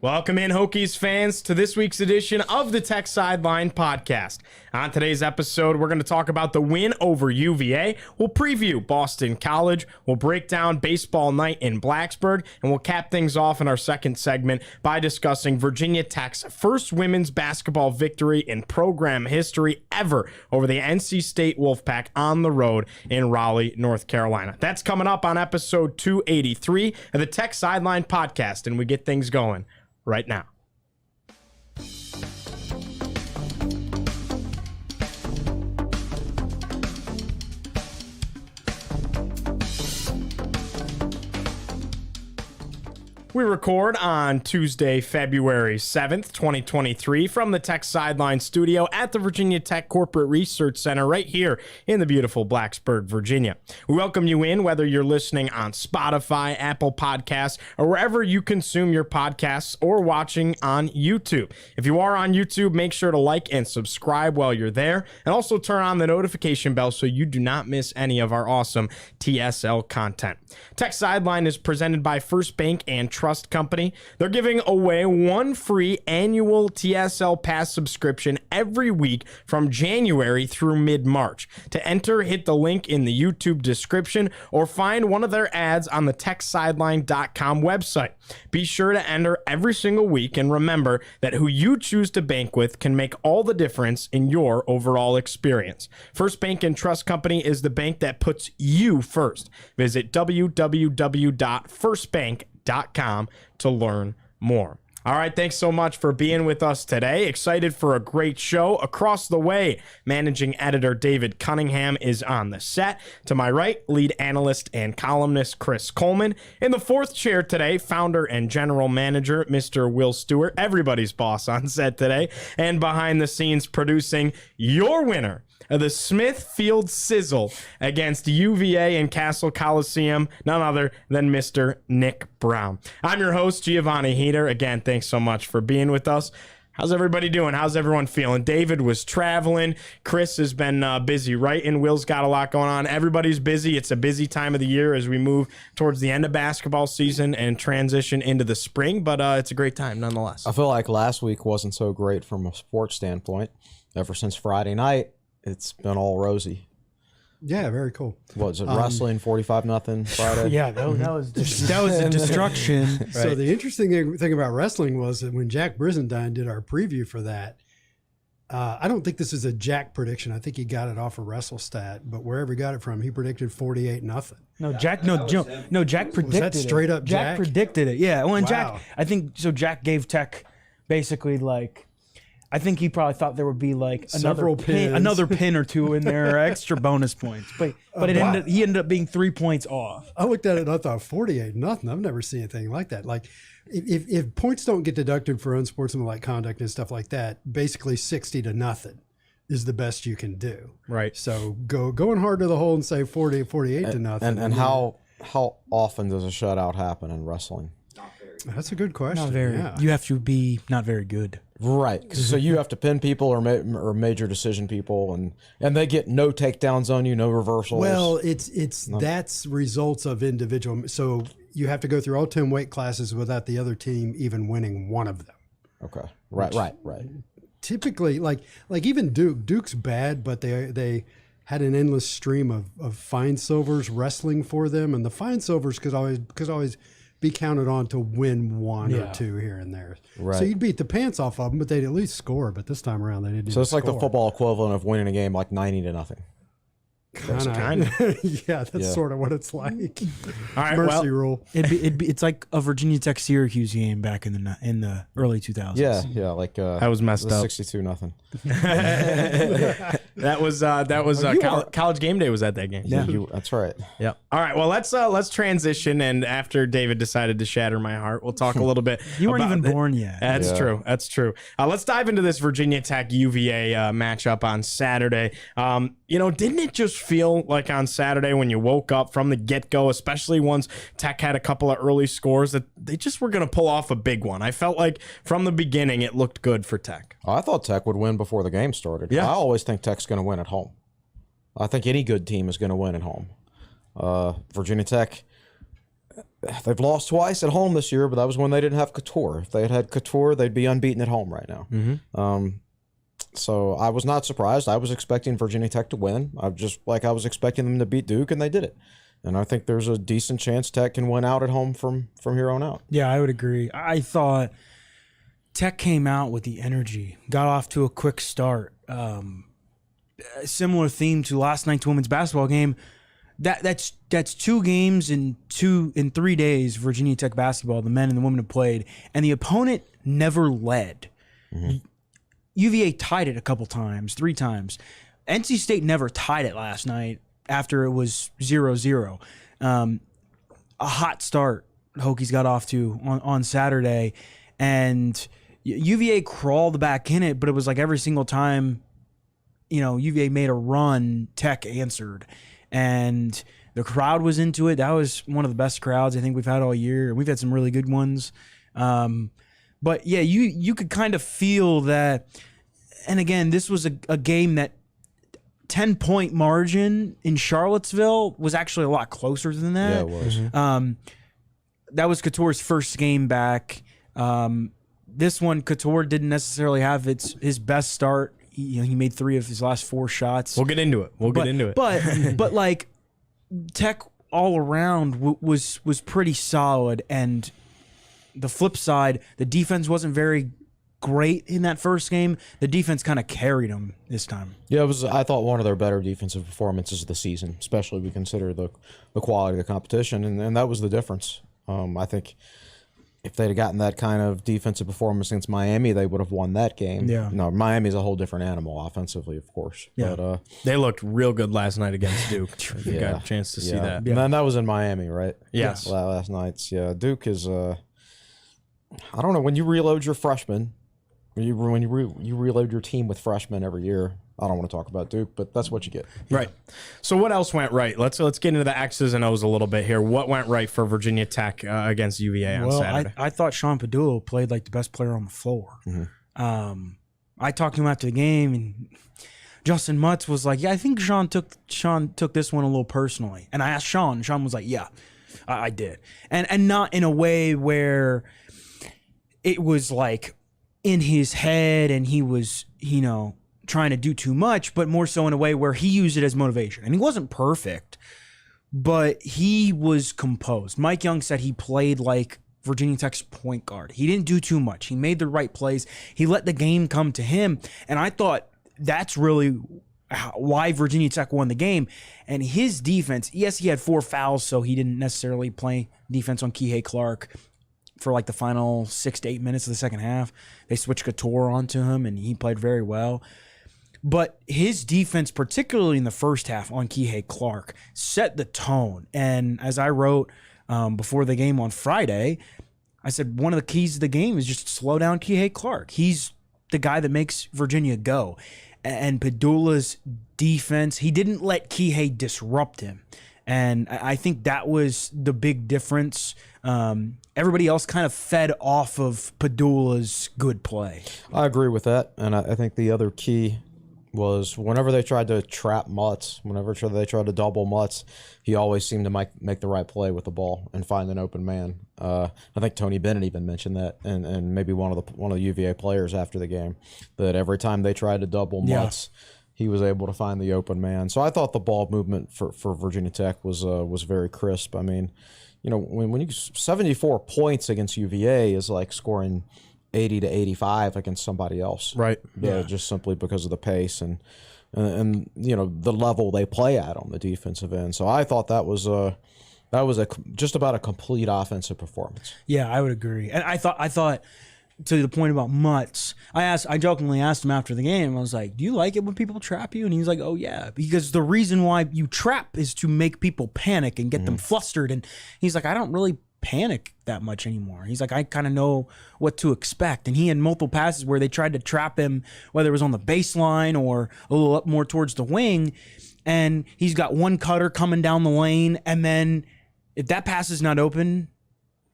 Welcome in, Hokies fans, to this week's edition of the Tech Sideline Podcast. On today's episode, we're going to talk about the win over UVA. We'll preview Boston College. We'll break down baseball night in Blacksburg. And we'll cap things off in our second segment by discussing Virginia Tech's first women's basketball victory in program history ever over the NC State Wolfpack on the road in Raleigh, North Carolina. That's coming up on episode 283 of the Tech Sideline Podcast. And we get things going right now. We record on Tuesday, February 7th, 2023 from the Tech Sideline studio at the Virginia Tech Corporate Research Center right here in the beautiful Blacksburg, Virginia. We welcome you in whether you're listening on Spotify, Apple Podcasts, or wherever you consume your podcasts or watching on YouTube. If you are on YouTube, make sure to like and subscribe while you're there and also turn on the notification bell so you do not miss any of our awesome TSL content. Tech Sideline is presented by First Bank and Trust Company. They're giving away one free annual TSL Pass subscription every week from January through mid-March. To enter, hit the link in the YouTube description or find one of their ads on the techsideline.com website. Be sure to enter every single week and remember that who you choose to bank with can make all the difference in your overall experience. First Bank and Trust Company is the bank that puts you first. Visit www.firstbank.com to learn more. All right, thanks so much for being with us today. Excited for a great show. Across the way, managing editor David Cunningham is on the set. To my right, lead analyst and columnist Chris Coleman. In the fourth chair today, founder and general manager Mr. Will Stewart, everybody's boss on set today, and behind the scenes producing your winner of the Smithfield Sizzle against UVA and Castle Coliseum, none other than Mr. Nick Brown. I'm your host, Giovanni Heater. Again, thanks so much for being with us. How's everybody doing? How's everyone feeling? David was traveling. Chris has been busy writing. Will's got a lot going on. Everybody's busy. It's a busy time of the year as we move towards the end of basketball season and transition into the spring, but it's a great time nonetheless. I feel like last week wasn't so great from a sports standpoint. Ever since Friday night, it's been all rosy. Yeah, very cool. What was it, wrestling 45-0 Friday? Yeah, that was a destruction. Right. So the interesting thing about wrestling was that when Jack Brizendine did our preview for that, I don't think this is a Jack prediction. I think he got it off of WrestleStat, but wherever he got it from, he predicted 48-0. No, Jack. No, Jack predicted was that straight up Jack predicted it. Yeah. Well, and Wow. Jack, I think so. Jack gave Tech basically like. I think he probably thought there would be like another pin or two in there, or extra bonus points. But he ended up being 3 points off. I looked at it and I thought 48-0. I've never seen anything like that. Like if points don't get deducted for unsportsmanlike conduct and stuff like that, basically 60-0 is the best you can do. Right. So going hard to the hole and say 48-0. And how often does a shutout happen in wrestling? That's a good question. Not very. Yeah. You have to be not very good. Right. So you have to pin people or major decision people, and they get no takedowns on you, no reversals. Well, that's results of individual. So you have to go through all 10 weight classes without the other team even winning one of them. Okay. Right. Typically, like even Duke's bad, but they had an endless stream of fine silvers wrestling for them, and the fine silvers could always be counted on to win one or two here and there. Right. So you'd beat the pants off of them, but they'd at least score. But this time around, they didn't. So it's like the football equivalent of winning a game like 90-0. Kind of. Yeah, that's sort of what it's like. All right, Mercy rule. It's like a Virginia Tech Syracuse game back in the early 2000s. Yeah, like that was messed up. 62-0. That was College Game Day was at that game. Yeah, that's right. Yep. All right. Well, let's transition, and after David decided to shatter my heart, we'll talk a little bit. You weren't even born yet. That's true. That's true. Let's dive into this Virginia Tech UVA matchup on Saturday. Didn't it just feel like on Saturday when you woke up from the get-go, especially once Tech had a couple of early scores, that they just were going to pull off a big one? I felt like from the beginning it looked good for Tech. I thought Tech would win before the game started. Yeah. I always think Tech's going to win at home. I think any good team is going to win at home. Virginia Tech, they've lost twice at home this year, but that was when they didn't have Couture. If they had had Couture, they'd be unbeaten at home right now. So I was not surprised. I was expecting Virginia Tech to win. I was expecting them to beat Duke, and they did it. And I think there's a decent chance Tech can win out at home from here on out. Yeah, I would agree. I thought Tech came out with the energy, got off to a quick start. Similar theme to last night's women's basketball game. That's 2 games in 3 days. Virginia Tech basketball, the men and the women have played, and the opponent never led. UVA tied it a couple times, 3 times. NC State never tied it last night after it was 0-0. A hot start Hokies got off to on Saturday, and UVA crawled back in it, but it was like every single time, UVA made a run, Tech answered. And the crowd was into it. That was one of the best crowds I think we've had all year. We've had some really good ones. But yeah, you could kind of feel that. And again, this was a game that 10-point margin in Charlottesville was actually a lot closer than that. Yeah, it was. That was Couture's first game back. This one, Couture didn't necessarily have his best start. He made 3 of his last 4 shots. We'll get into it. But like Tech all around was pretty solid, and the flip side, the defense wasn't very great in that first game. The defense kind of carried them this time. Yeah, it was. I thought one of their better defensive performances of the season, especially if we consider the quality of the competition, and that was the difference. I think if they'd have gotten that kind of defensive performance against Miami, they would have won that game. Yeah. No, Miami's a whole different animal offensively, of course. Yeah. But, they looked real good last night against Duke. You got a chance to see that. Yeah. And that was in Miami, right? Yes. Last night's. Yeah, Duke is. I don't know, when you reload your freshmen, you reload your team with freshmen every year. I don't want to talk about Duke, but that's what you get. Right. So what else went right? Let's get into the X's and O's a little bit here. What went right for Virginia Tech against UVA on Saturday? I thought Sean Padula played like the best player on the floor. I talked to him after the game, and Justin Mutz was like, "Yeah, I think Sean took this one a little personally." And I asked Sean, and Sean was like, "Yeah, I did," and not in a way where it was like in his head and he was, trying to do too much, but more so in a way where he used it as motivation. And he wasn't perfect, but he was composed. Mike Young said he played like Virginia Tech's point guard. He didn't do too much. He made the right plays. He let the game come to him. And I thought that's really why Virginia Tech won the game. And his defense, yes, he had 4 fouls, so he didn't necessarily play defense on Kihei Clark for like the final 6 to 8 minutes of the second half. They switched Couture onto him, and he played very well. But his defense, particularly in the first half on Kihei Clark, set the tone. And as I wrote before the game on Friday, I said one of the keys to the game is just slow down Kihei Clark. He's the guy that makes Virginia go. And Padula's defense, he didn't let Kihei disrupt him. And I think that was the big difference. Everybody else kind of fed off of Padula's good play. I agree with that. And I think the other key was whenever they tried to trap Mutz, whenever they tried to double Mutz, he always seemed to make the right play with the ball and find an open man. I think Tony Bennett even mentioned that, and maybe one of the UVA players after the game, that every time they tried to double Mutz, he was able to find the open man. So I thought the ball movement for Virginia Tech was very crisp. I mean, when you 74 points against UVA is like scoring 80 to 85 against somebody else, right? Yeah, just simply because of the pace and the level they play at on the defensive end. So I thought that was just about a complete offensive performance. Yeah, I would agree. And I thought to the point about Mutz, I jokingly asked him after the game. I was like, "Do you like it when people trap you?" And he's like, "Oh yeah, because the reason why you trap is to make people panic and get them flustered." And he's like, "I don't really panic that much anymore." He's like, "I kind of know what to expect." And he had multiple passes where they tried to trap him, whether it was on the baseline or a little up more towards the wing, and he's got one cutter coming down the lane, and then if that pass is not open,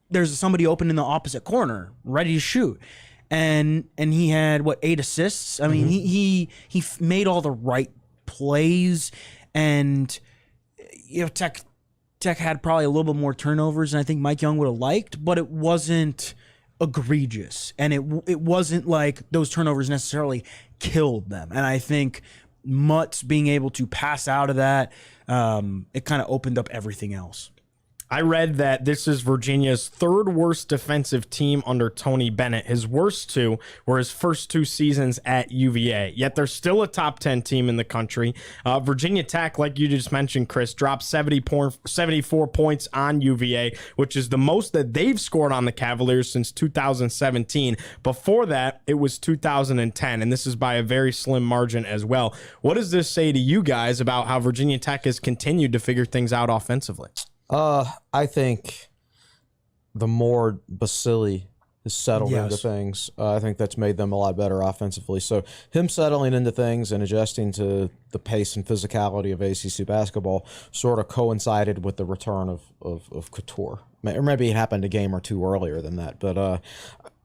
there's somebody open in the opposite corner ready to shoot. And he had 8 assists. I mean, he made all the right plays, and Tech Tech had probably a little bit more turnovers than I think Mike Young would have liked, but it wasn't egregious, and it wasn't like those turnovers necessarily killed them. And I think Mutts being able to pass out of that, it kind of opened up everything else. I read that this is Virginia's third worst defensive team under Tony Bennett. His worst two were his first 2 seasons at UVA, yet they're still a top 10 team in the country. Virginia Tech, like you just mentioned, Chris, dropped 74 points on UVA, which is the most that they've scored on the Cavaliers since 2017. Before that, it was 2010, and this is by a very slim margin as well. What does this say to you guys about how Virginia Tech has continued to figure things out offensively? I think the more Basili has settled into things, I think that's made them a lot better offensively. So him settling into things and adjusting to the pace and physicality of ACC basketball sort of coincided with the return of Couture. Or maybe it happened a game or two earlier than that. But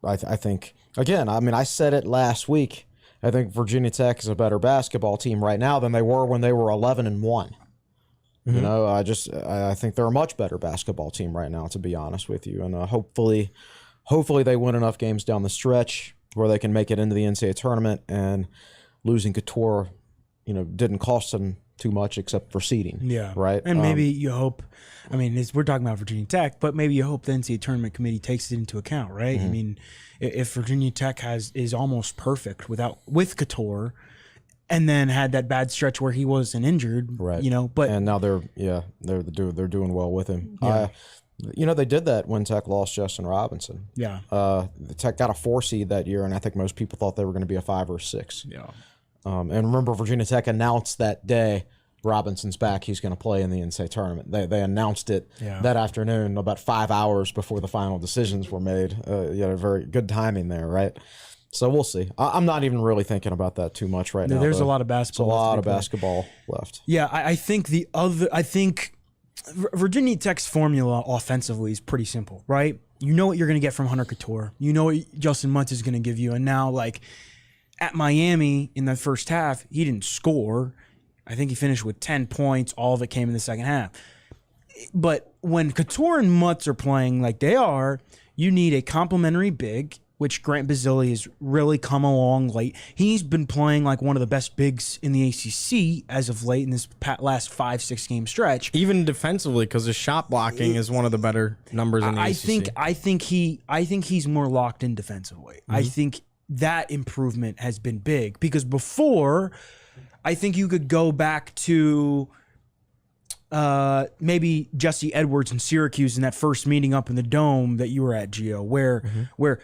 I think, again, I mean, I said it last week. I think Virginia Tech is a better basketball team right now than they were when they were 11-1. You know, I think they're a much better basketball team right now, to be honest with you. And hopefully they win enough games down the stretch where they can make it into the NCAA tournament, and losing Couture, you know, didn't cost them too much except for seeding. Yeah. Right. And maybe you hope, I mean, we're talking about Virginia Tech, but maybe you hope the NCAA tournament committee takes it into account, right? I mean, if Virginia Tech is almost perfect with Couture, and then had that bad stretch where he wasn't injured, right? You know, but and now they're doing well with him. Yeah. You know, they did that when Tech lost Justin Robinson. Yeah. The Tech got a 4 seed that year, and I think most people thought they were going to be a 5 or 6. Yeah. And remember, Virginia Tech announced that day Robinson's back. He's going to play in the NCAA tournament. They announced it that afternoon, about 5 hours before the final decisions were made. Very good timing there, right? So we'll see. I'm not even really thinking about that too much right now. There's a lot of basketball. There's a lot of basketball left. Yeah, I think Virginia Tech's formula offensively is pretty simple, right? You know what you're going to get from Hunter Couture. You know what Justin Mutts is going to give you. And now, like, at Miami in the first half, he didn't score. I think he finished with 10 points. All of it came in the second half. But when Couture and Mutts are playing like they are, you need a complementary big, which Grant Basili has really come along late. He's been playing like one of the best bigs in the ACC as of late in this last 5-6 game stretch. Even defensively, because his shot blocking is one of the better numbers in the ACC. I think he's more locked in defensively. I think that improvement has been big, because before, I think you could go back to maybe Jesse Edwards in Syracuse in that first meeting up in the Dome that you were at, Gio, where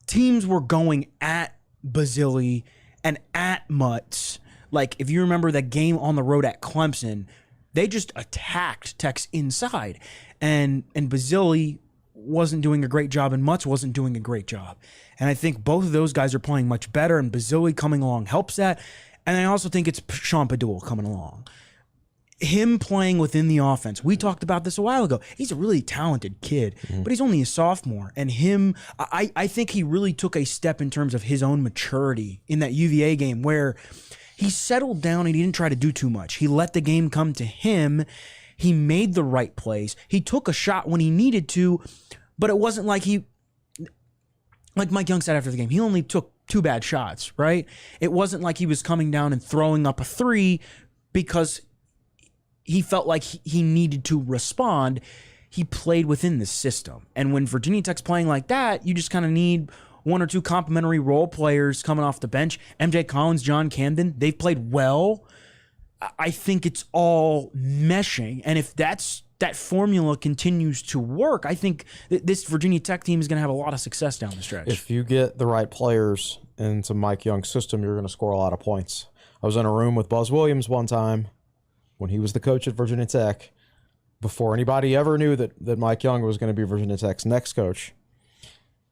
teams were going at Basili and at Mutts. Like, if you remember that game on the road at Clemson, they just attacked Tech's inside. And Basili wasn't doing a great job, and Mutts wasn't doing a great job. And I think both of those guys are playing much better, and Basili coming along helps that. And I also think it's Sean Padul coming along. Him playing within the offense. We talked about this a while ago. He's a really talented kid, but he's only a sophomore. And I think he really took a step in terms of his own maturity in that UVA game, where he settled down and he didn't try to do too much. He let the game come to him. He made the right plays. He took a shot when he needed to, but it wasn't like like Mike Young said after the game, he only took 2 bad shots, right? It wasn't like he was coming down and throwing up a 3 because he felt like he needed to respond. He played within the system. And when Virginia Tech's playing like that, you just kind of need 1 or 2 complementary role players coming off the bench. MJ Collins, John Camden, they've played well. I think it's all meshing. And if that formula continues to work, I think this Virginia Tech team is going to have a lot of success down the stretch. If you get the right players into Mike Young's system, you're going to score a lot of points. I was in a room with Buzz Williams one time when he was the coach at Virginia Tech, before anybody ever knew that Mike Young was going to be Virginia Tech's next coach.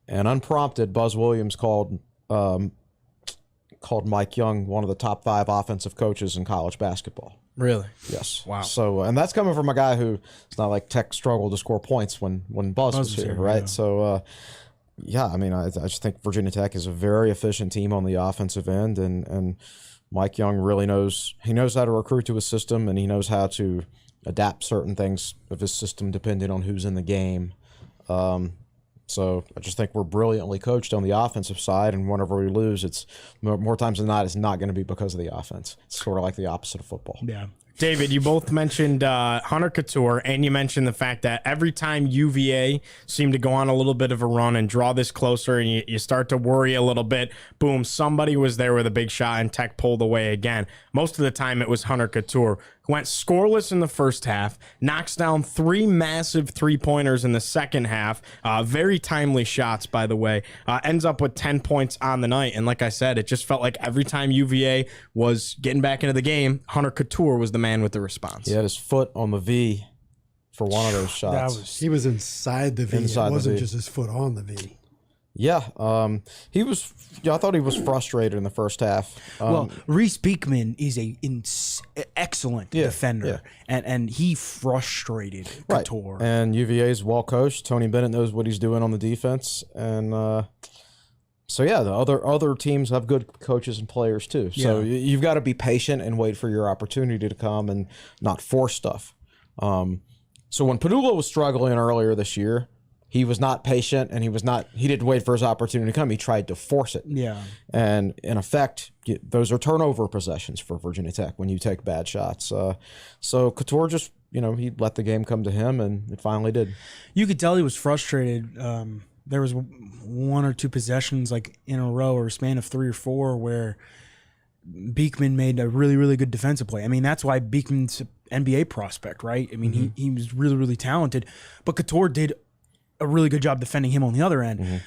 And unprompted, Buzz Williams called Mike Young one of the top 5 offensive coaches in college basketball. Really? Yes. Wow. So, and that's coming from a guy who, it's not like Tech struggled to score points when Buzz was here, right? Yeah. So, I mean, I just think Virginia Tech is a very efficient team on the offensive end, and Mike Young really knows how to recruit to his system, and he knows how to adapt certain things of his system depending on who's in the game. So I just think we're brilliantly coached on the offensive side, and whenever we lose, it's more times than not, it's not going to be because of the offense. It's sort of like the opposite of football. Yeah. David, you both mentioned Hunter Couture, and you mentioned the fact that every time UVA seemed to go on a little bit of a run and draw this closer, and you start to worry a little bit, boom, somebody was there with a big shot, and Tech pulled away again. Most of the time, it was Hunter Couture, who went scoreless in the first half, knocks down 3 massive three-pointers in the second half, very timely shots, by the way, ends up with 10 points on the night. And like I said, it just felt like every time UVA was getting back into the game, Hunter Couture was the man with the response. He had his foot on the V for one of those shots. He was inside the V. Inside it wasn't the V. just his foot on the V. Yeah, he was. Yeah, I thought he was frustrated in the first half. Well, Reese Beekman is a excellent defender, and he frustrated Couture. Right. And UVA is well coached. Tony Bennett knows what he's doing on the defense, and so yeah, the other teams have good coaches and players too. So you've got to be patient and wait for your opportunity to come and not force stuff. So when Padula was struggling earlier this year, he was not patient, and he didn't wait for his opportunity to come. He tried to force it. Yeah. And in effect, those are turnover possessions for Virginia Tech when you take bad shots. So Couture just, he let the game come to him, and it finally did. You could tell he was frustrated. There was 1 or 2 possessions like in a row or a span of 3 or 4 where Beekman made a really, really good defensive play. I mean, that's why Beekman's an NBA prospect, right? I mean, he was really, really talented, but Couture did a really good job defending him on the other end.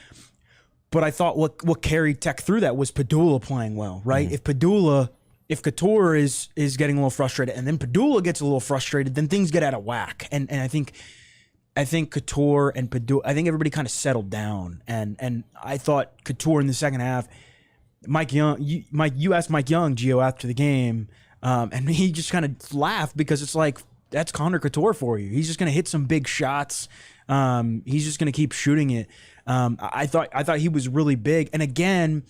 But I thought what carried Tech through that was Padula playing well, right? If Couture is getting a little frustrated, and then Padula gets a little frustrated, then things get out of whack. And I think Couture and Padula, I think everybody kind of settled down. And I thought Couture in the second half, you asked Mike Young, Gio, after the game, and he just kind of laughed because it's like, that's Hunter Couture for you. He's just going to hit some big shots. He's just going to keep shooting it. I thought he was really big. And again,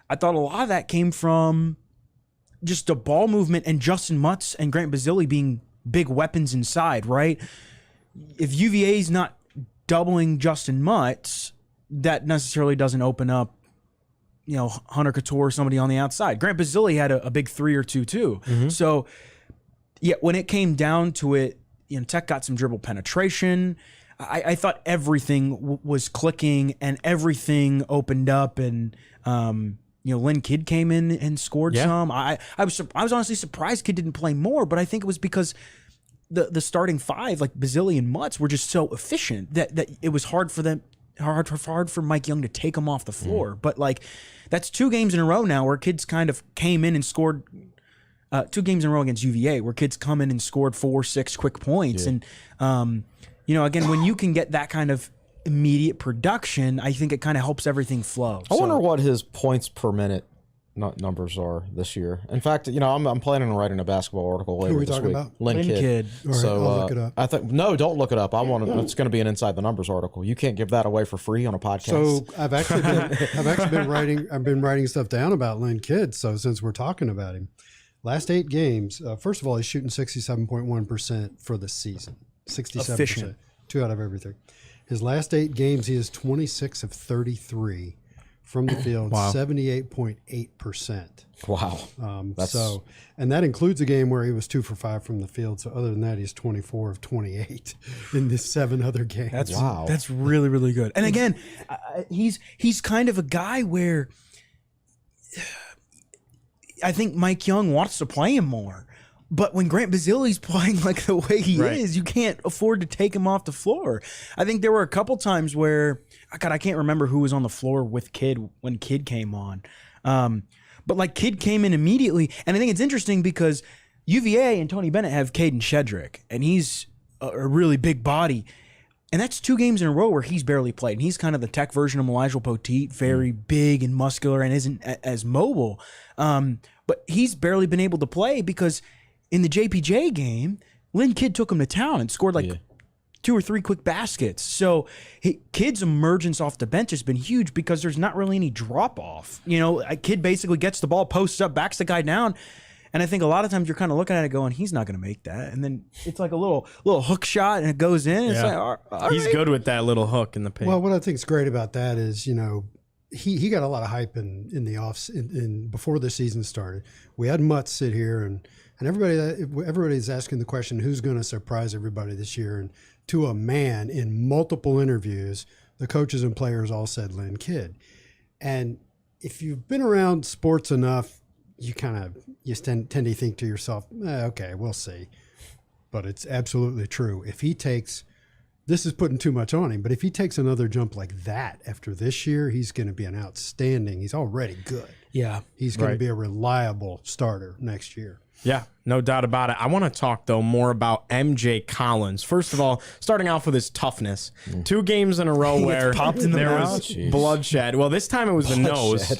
I thought a lot of that came from just the ball movement and Justin Mutz and Grant Basile being big weapons inside, right? If UVA's not doubling Justin Mutz, that necessarily doesn't open up, Hunter Couture or somebody on the outside. Grant Basile had a big 3 or 2 too. So yeah, when it came down to it, Tech got some dribble penetration. I thought everything was clicking and everything opened up, and Lynn Kidd came in and scored some. I was honestly surprised Kidd didn't play more, but I think it was because the starting 5, like Basile and Mutz, were just so efficient that it was hard for Mike Young to take them off the floor. But like, that's 2 games in a row now where kids kind of came in and scored. 2 games in a row against UVA where kids come in and scored 4-6 quick points. And again, when you can get that kind of immediate production, I think it kind of helps everything flow. I wonder what his points per minute numbers are this year. In fact, I'm planning on writing a basketball article later this week. Who are we talking about? Lynn Kidd. All right, So I'll look it up. No, don't look it up. It's going to be an Inside the Numbers article. You can't give that away for free on a podcast. So I've actually been writing stuff down about Lynn Kidd. So since we're talking about him, last 8 games, first of all, he's shooting 67.1% for the season. 67%. Efficient. 2 out of everything. His last 8 games, he is 26 of 33 from the field, 78.8%. Wow. And that includes a game where he was 2 for 5 from the field. So other than that, he's 24 of 28 in the 7 other games. That's really, really good. And again, he's kind of a guy where I think Mike Young wants to play him more. But when Grant Basile's playing like the way he is, you can't afford to take him off the floor. I think there were a couple times where, I can't remember who was on the floor with Kidd when Kidd came on. But like Kidd came in immediately. And I think it's interesting because UVA and Tony Bennett have Caden Shedrick, and he's a really big body. And that's 2 games in a row where he's barely played. And he's kind of the Tech version of Elijah Poteet, very big and muscular and isn't as mobile. But he's barely been able to play because in the JPJ game, Lynn Kidd took him to town and scored 2 or 3 quick baskets. So Kidd's emergence off the bench has been huge because there's not really any drop-off. Kidd basically gets the ball, posts up, backs the guy down, And I think a lot of times you're kind of looking at it going, he's not going to make that. And then it's like a little hook shot and it goes in. It's like, all he's right. good with that little hook in the paint. Well, what I think is great about that is, he got a lot of hype in the before the season started. We had Mutt sit here and everybody's asking the question, who's going to surprise everybody this year? And to a man in multiple interviews, the coaches and players all said Lynn Kidd. And if you've been around sports enough, you tend to think to yourself, okay, we'll see. But it's absolutely true. If he takes, this is putting too much on him, but if he takes another jump like that after this year, he's going to be an outstanding. He's already good. Yeah. He's going to be a reliable starter next year. Yeah, no doubt about it. I want to talk, though, more about MJ Collins. First of all, starting off with his toughness. 2 games in a row where popped in the there mouth. was bloodshed. Well, this time it was the nose.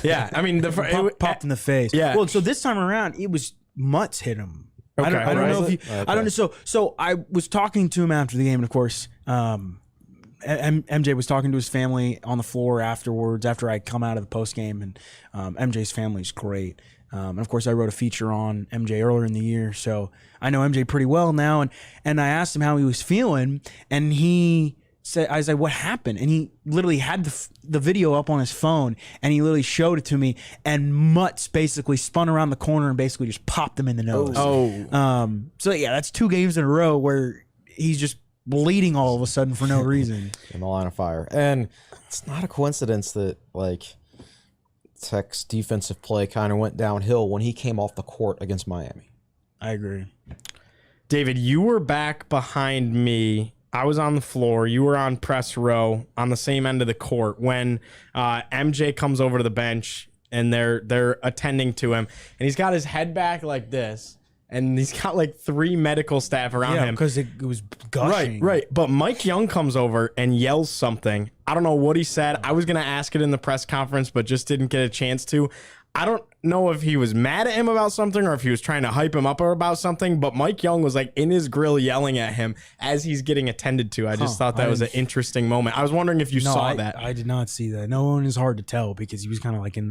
Yeah, I mean, Popped in the face. Yeah. Well, so this time around, it was Mutts hit him. Okay, I don't know if you. Okay. I don't know. So I was talking to him after the game, and of course, MJ was talking to his family on the floor afterwards. After I come out of the post game, and MJ's family's great. And of course, I wrote a feature on MJ earlier in the year, so I know MJ pretty well now. And I asked him how he was feeling, and he said, "I was like, what happened?" And he literally had the video up on his phone, and he literally showed it to me. And Mutts basically spun around the corner and basically just popped him in the nose. So yeah, that's 2 games in a row where he's just bleeding all of a sudden for no reason. In the line of fire. And it's not a coincidence that, Tech's defensive play kind of went downhill when he came off the court against Miami. I agree. David, you were back behind me. I was on the floor. You were on press row on the same end of the court when MJ comes over to the bench and they're attending to him. And he's got his head back like this. And he's got 3 medical staff around him. because it was gushing. Right. But Mike Young comes over and yells something. I don't know what he said. I was going to ask it in the press conference, but just didn't get a chance to. I don't know if he was mad at him about something or if he was trying to hype him up or about something, but Mike Young was in his grill yelling at him as he's getting attended to. I just thought that was an interesting moment. I was wondering if you saw that. I did not see that. No one is hard to tell because he was kind of in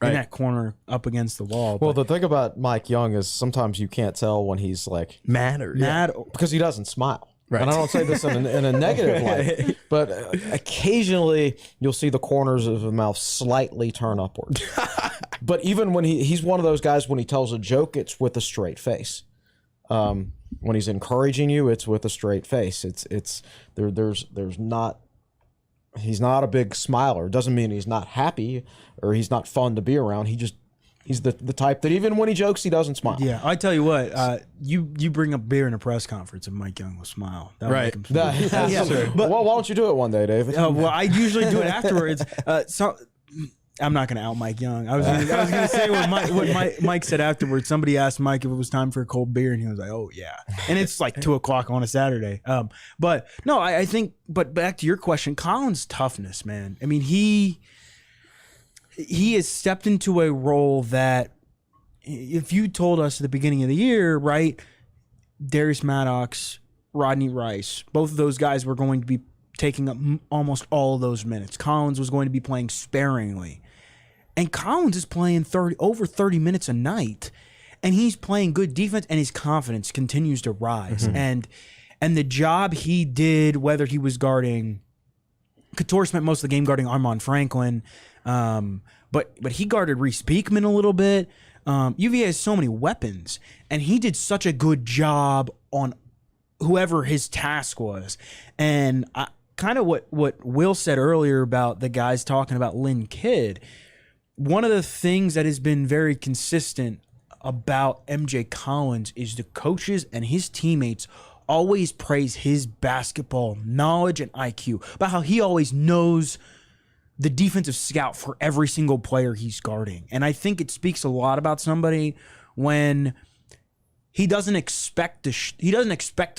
that corner up against the wall. Well, the thing about Mike Young is sometimes you can't tell when he's Mad or because he doesn't smile. Right. And I don't say this in a negative light, but occasionally you'll see the corners of the mouth slightly turn upward. But even when he's one of those guys, when he tells a joke, it's with a straight face. When he's encouraging you, it's with a straight face. There's not. He's not a big smiler. Doesn't mean he's not happy or he's not fun to be around. He's the type that even when he jokes, he doesn't smile. Yeah, I tell you what, you bring up beer in a press conference and Mike Young will smile. That would make him smile. That's true. But why don't you do it one day, David? Well, I usually do it afterwards. I'm not going to out Mike Young. I was going to say what Mike said afterwards. Somebody asked Mike if it was time for a cold beer, and he was like, "Oh yeah." And it's 2:00 on a Saturday. But no, I think. But back to your question, Collins' toughness, man. I mean, he has stepped into a role that, if you told us at the beginning of the year, right, Darius Maddox, Rodney Rice, both of those guys were going to be taking up almost all of those minutes. Collins was going to be playing sparingly. And Collins is playing over 30 minutes a night, and he's playing good defense, and his confidence continues to rise. Mm-hmm. And the job he did, whether he was guarding, Couture spent most of the game guarding Armand Franklin, but he guarded Reese Beekman a little bit. UVA has so many weapons, and he did such a good job on whoever his task was. And kind of what Will said earlier about the guys talking about Lynn Kidd, one of the things that has been very consistent about MJ Collins is the coaches and his teammates always praise his basketball knowledge and IQ, about how he always knows the defensive scout for every single player he's guarding. And I think it speaks a lot about somebody when he doesn't expect to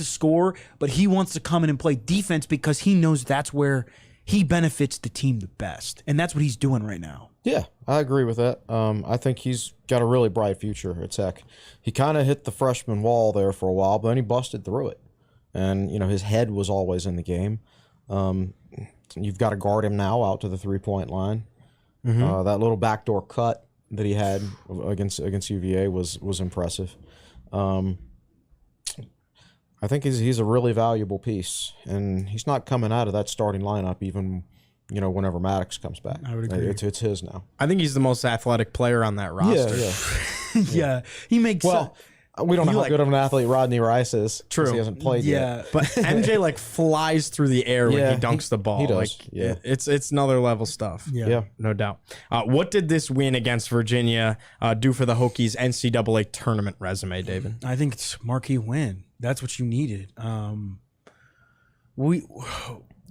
score, but he wants to come in and play defense because he knows that's where he benefits the team the best. And that's what he's doing right now. Yeah, I agree with that. I think he's got a really bright future at Tech. He kind of hit the freshman wall there for a while, but then he busted through it. And, his head was always in the game. You've got to guard him now out to the 3-point line. Mm-hmm. That little backdoor cut that he had against UVA was impressive. I think he's a really valuable piece, and he's not coming out of that starting lineup even, whenever Maddox comes back. I would agree. It's his now. I think he's the most athletic player on that roster. Yeah. Yeah, he makes We don't know how good of an athlete Rodney Rice is. True. He hasn't played yet. But MJ flies through the air when he dunks the ball. He does. It's another level stuff. Yeah. No doubt. What did this win against Virginia do for the Hokies' NCAA tournament resume, David? I think it's a marquee win. That's what you needed.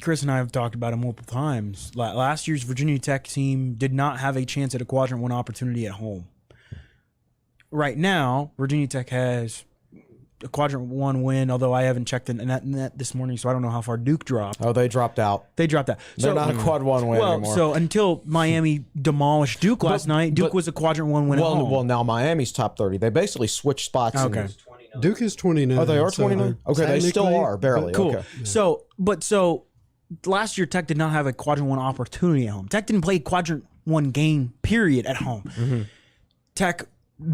Chris and I have talked about it multiple times. Last year's Virginia Tech team did not have a chance at a quadrant 1 opportunity at home. Right now, Virginia Tech has a quadrant 1 win, although I haven't checked the net this morning, so I don't know how far Duke dropped. Oh, they dropped out. They dropped out. They're not a quad 1 win anymore. So until Miami demolished Duke last night, Duke was a quadrant 1 win at home. Well, now Miami's top 30. They basically switched spots. Okay. Duke is 29. Oh, they are 29? Okay, they still are, barely. Cool. Okay. So last year Tech did not have a quadrant 1 opportunity at home. Tech didn't play a quadrant 1 game, period, at home. Mm-hmm. Tech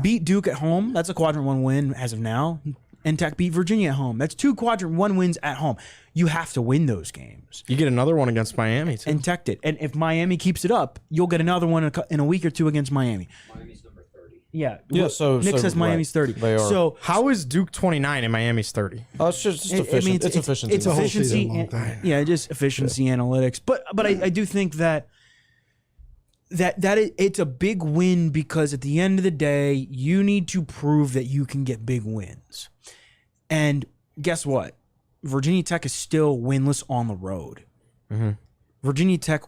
beat Duke at home. That's a quadrant 1 win as of now. And Tech beat Virginia at home. That's 2 quadrant 1 wins at home. You have to win those games. You get another one against Miami, too. And Tech did. And if Miami keeps it up, you'll get another one in a week or two against Miami. Miami's number 30. Yeah. So Nick says Miami's 30. They are. So how is Duke 29 and Miami's 30? Oh, it's just efficient. It's efficiency. It's efficiency. Just efficiency analytics. But I do think that it's a big win because at the end of the day, you need to prove that you can get big wins. And guess what? Virginia Tech is still winless on the road. Mm-hmm. Virginia Tech,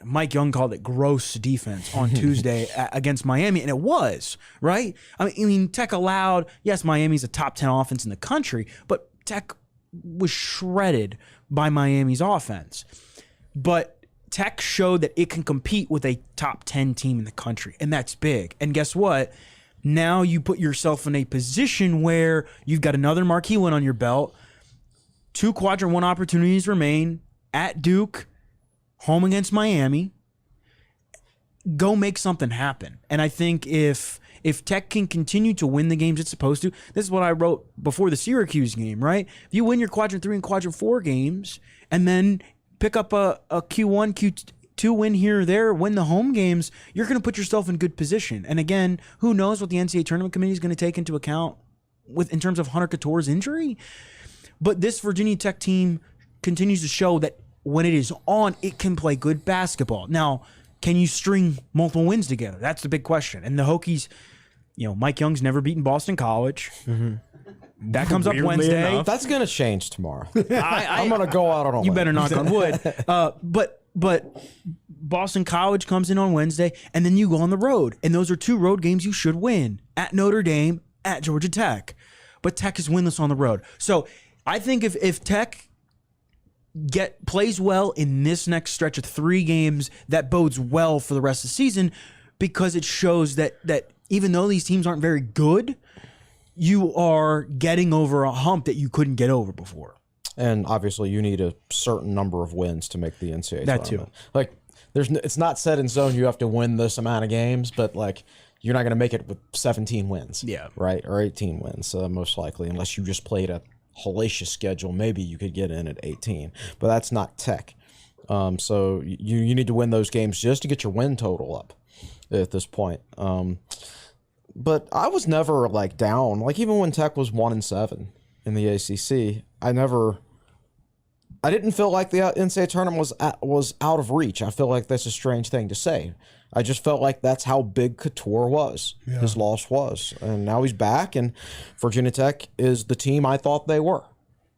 Mike Young called it gross defense on Tuesday against Miami, and it was, right? I mean, Tech allowed, yes, Miami's a top 10 offense in the country, but Tech was shredded by Miami's offense. But Tech showed that it can compete with a top 10 team in the country, and that's big. And guess what? Now you put yourself in a position where you've got another marquee win on your belt. 2 quadrant 1 opportunities remain at Duke, home against Miami. Go make something happen. And I think if Tech can continue to win the games it's supposed to, this is what I wrote before the Syracuse game, right? If you win your quadrant 3 and quadrant 4 games and then pick up a Q1, Q2 win here or there, win the home games, you're going to put yourself in good position. And again, who knows what the NCAA tournament committee is going to take into account in terms of Hunter Couture's injury. But this Virginia Tech team continues to show that when it is on, it can play good basketball. Now, can you string multiple wins together? That's the big question. And the Hokies, Mike Young's never beaten Boston College. Mm-hmm. That comes up Wednesday. Enough. That's going to change tomorrow. I'm going to go out on a limb. You better knock on wood. But Boston College comes in on Wednesday, and then you go on the road. And those are 2 road games you should win. At Notre Dame, at Georgia Tech. But Tech is winless on the road. So I think if Tech plays well in this next stretch of 3 games, that bodes well for the rest of the season because it shows that even though these teams aren't very good, you are getting over a hump that you couldn't get over before. And obviously, you need a certain number of wins to make the NCAA tournament. Like, it's not set in stone. You have to win this amount of games, but you're not going to make it with 17 wins. Yeah. Right? Or 18 wins, most likely, unless you just played a hellacious schedule. Maybe you could get in at 18, but that's not Tech. So you need to win those games just to get your win total up at this point. But I was never down. Even when Tech was 1-7 in the ACC, I didn't feel like the NCAA tournament was out of reach. I feel like that's a strange thing to say. I just felt like that's how big Couture was. Yeah. His loss was, and now he's back. And Virginia Tech is the team I thought they were,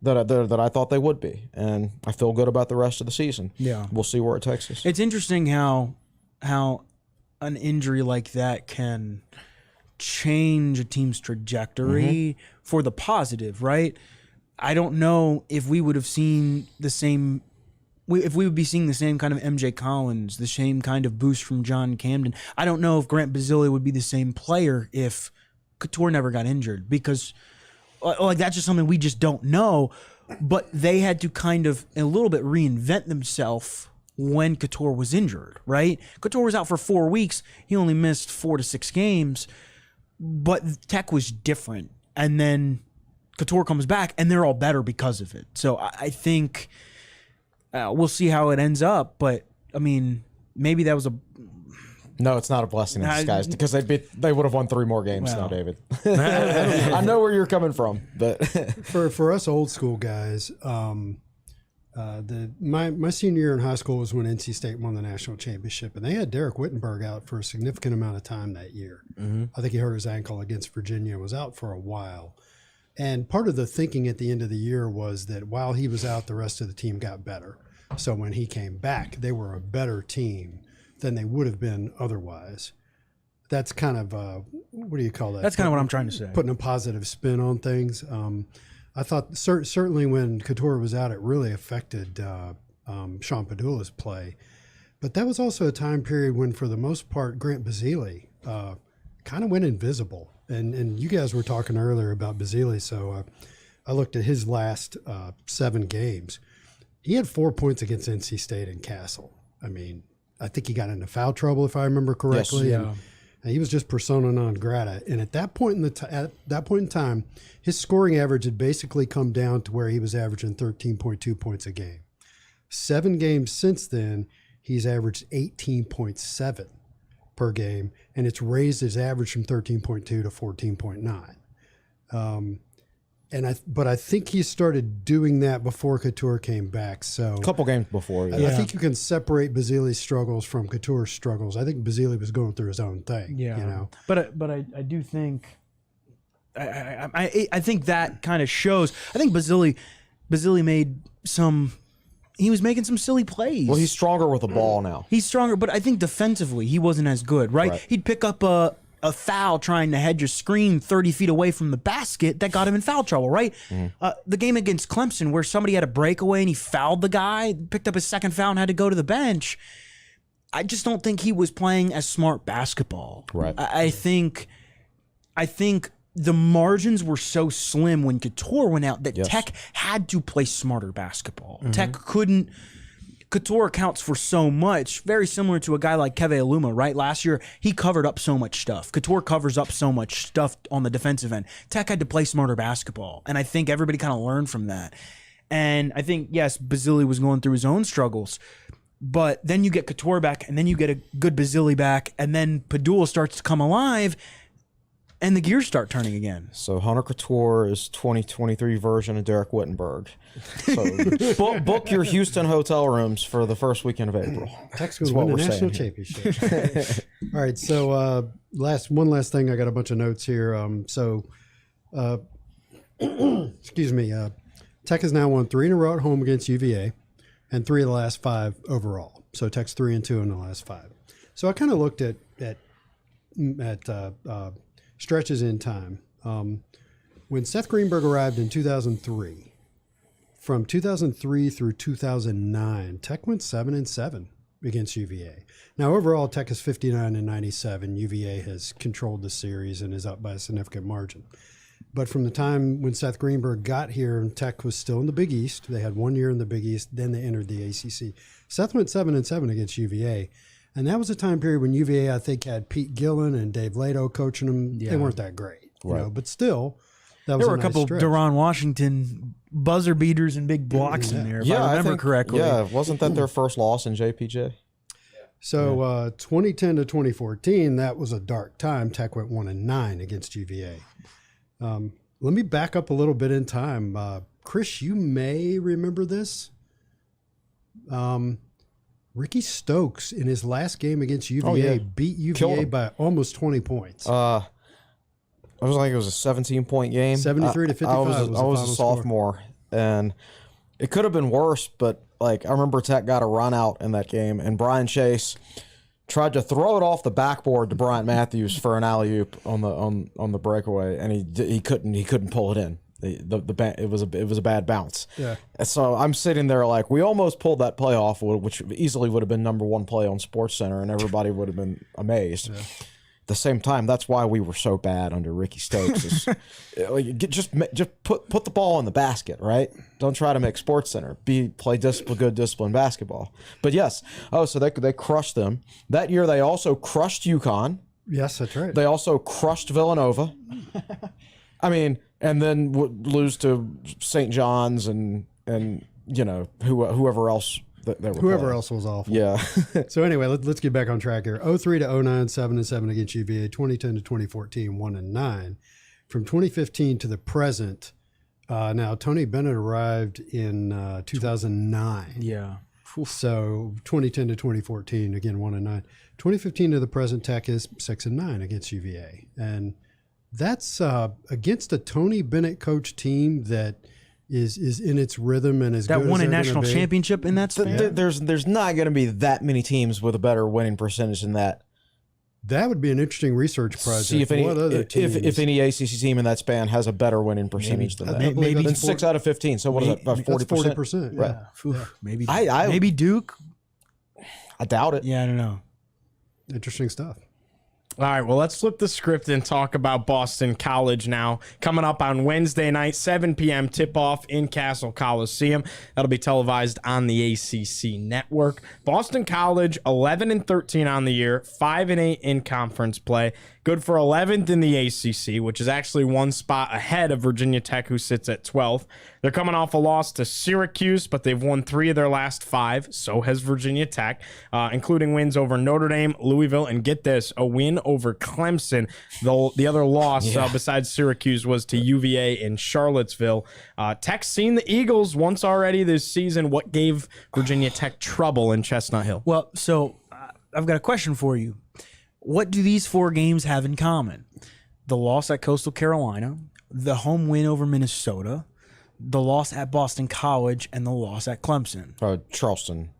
that I thought they would be, and I feel good about the rest of the season. Yeah, we'll see where it takes us. It's interesting how an injury like that can change a team's trajectory for the positive, right? I don't know if we would have seen the same, if we would be seeing the same kind of MJ Collins, the same kind of boost from John Camden. I don't know if Grant Basile would be the same player if Couture never got injured, because that's just something we just don't know. But they had to kind of a little bit reinvent themselves when Couture was injured, right? Couture was out for 4 weeks. He only missed 4 to 6 games, but Tech was different. And then Couture comes back, and they're all better because of it. So I think we'll see how it ends up. But, I mean, maybe that was a... No, it's not a blessing in disguise because they would have won 3 more games now, David. I know where you're coming from, but for us old school guys, my senior year in high school was when NC State won the national championship, and they had Derek Wittenberg out for a significant amount of time that year. Mm-hmm. I think he hurt his ankle against Virginia and was out for a while. And part of the thinking at the end of the year was that while he was out, the rest of the team got better. So when he came back, they were a better team than they would have been otherwise. That's kind of, what do you call that? That's kind of what I'm trying to say. Putting a positive spin on things. I thought certainly when Couture was out, it really affected Sean Padula's play. But that was also a time period when, for the most part, Grant Basile kind of went invisible. And you guys were talking earlier about Basile, so I looked at his last 7 games. He had 4 points against NC State and Castle. I mean, I think he got into foul trouble, if I remember correctly. Yes, yeah. And he was just persona non grata. And at that point in time, his scoring average had basically come down to where he was averaging 13.2 points a game. 7 games since then, he's averaged 18.7 per game, and it's raised his average from 13.2 to 14.9. But I think he started doing that before Couture came back. So a couple games before. I think you can separate Basile's struggles from Couture's struggles. I think Basile was going through his own thing. Yeah, you know. But I do think I think that kind of shows. I think Basile made some. He was making some silly plays. Well, he's stronger with the ball now. He's stronger, but I think defensively he wasn't as good, right? He'd pick up a foul trying to hedge a screen 30 feet away from the basket that got him in foul trouble, right? Mm-hmm. The game against Clemson where somebody had a breakaway and he fouled the guy, picked up his second foul and had to go to the bench. I just don't think he was playing as smart basketball. Right. I think the margins were so slim when Couture went out that Tech had to play smarter basketball. Mm-hmm. Tech couldn't. Couture accounts for so much, very similar to a guy like Keve Aluma, right? Last year, he covered up so much stuff. Couture covers up so much stuff on the defensive end. Tech had to play smarter basketball, and I think everybody kind of learned from that. And I think, yes, Basile was going through his own struggles, but then you get Couture back, and then you get a good Basile back, and then Padula starts to come alive, and the gears start turning again. So Hunter Couture is 2023 version of Derek Wittenberg. So book your Houston hotel rooms for the first weekend of April. Tech's going to win the national championship. All right, so one last thing. I got a bunch of notes here. Excuse me. Tech has now won 3 in a row at home against UVA, and 3 of the last 5 overall. So Tech's 3-2 in the last 5. So I kind of looked at stretches in time. When Seth Greenberg arrived in 2003, from 2003 through 2009, Tech went 7-7 against UVA. Now, overall, Tech is 59-97. UVA has controlled the series and is up by a significant margin. But from the time when Seth Greenberg got here, Tech was still in the Big East. They had 1 year in the Big East, then they entered the ACC. Seth went 7-7 against UVA. And that was a time period when UVA, I think, had Pete Gillen and Dave Lato coaching them. Yeah. They weren't that great, you know, but still, that was there were a couple stretch. Deron Washington buzzer beaters and big blocks in there, if I remember correctly. Yeah, wasn't that their first loss in JPJ? So 2010 to 2014, that was a dark time. Tech went 1-9 against UVA. Let me back up a little bit in time. Chris, you may remember this. Ricky Stokes in his last game against UVA beat UVA by almost 20 points. I was like, it was a 17-point game. 73 to 55 I was a sophomore, and it could have been worse, but like I remember Tech got a run out in that game, and Brian Chase tried to throw it off the backboard to Bryant Matthews for an alley-oop on the breakaway, and he couldn't pull it in. It was a bad bounce. Yeah. And so I'm sitting there like, we almost pulled that play off, which easily would have been #1 play on SportsCenter, and everybody would have been amazed. Yeah. the same time, that's why we were so bad under Ricky Stokes. Just put the ball in the basket, right? Don't try to make Sports Center. Play good disciplined basketball. But yes, so they crushed them that year. They also crushed UConn. Yes, that's right. They also crushed Villanova. I mean, and then would lose to St. John's and whoever else. Whoever else was awful. Yeah. So anyway, let's get back on track here. 03 to 09, 7-7 against UVA. 2010 to 2014, 1-9. From 2015 to the present, now Tony Bennett arrived in 2009. Yeah. So 2010 to 2014, again 1-9. 2015 to the present, Tech is 6-9 against UVA, and that's against a Tony Bennett coach team that is in its rhythm and is that good won as a they're national gonna be. championship in that span. There's not going to be that many teams with a better winning percentage than that. That would be an interesting research project. See if any What other teams? if any ACC team in that span has a better winning percentage than that. Maybe Than 6 out of 15. So what is that? About 40%. 40%. Right. Yeah. Maybe maybe Duke. I doubt it. Yeah, I don't know. Interesting stuff. All right, well, let's flip the script and talk about Boston College now. Coming up on Wednesday night, 7 p.m. tip-off in Castle Coliseum. That'll be televised on the ACC network. Boston College, 11-13 on the year, 5-8 in conference play. Good for 11th in the ACC, which is actually one spot ahead of Virginia Tech, who sits at 12th. They're coming off a loss to Syracuse, but they've won 3 of their last 5. So has Virginia Tech, including wins over Notre Dame, Louisville, and get this, a win over Clemson. The other loss besides Syracuse was to UVA in Charlottesville. Tech's seen the Eagles once already this season. What gave Virginia Tech trouble in Chestnut Hill? Well, so I've got a question for you. What do these 4 games have in common? The loss at Coastal Carolina, the home win over Minnesota, the loss at Boston College, and the loss at Clemson. Charleston.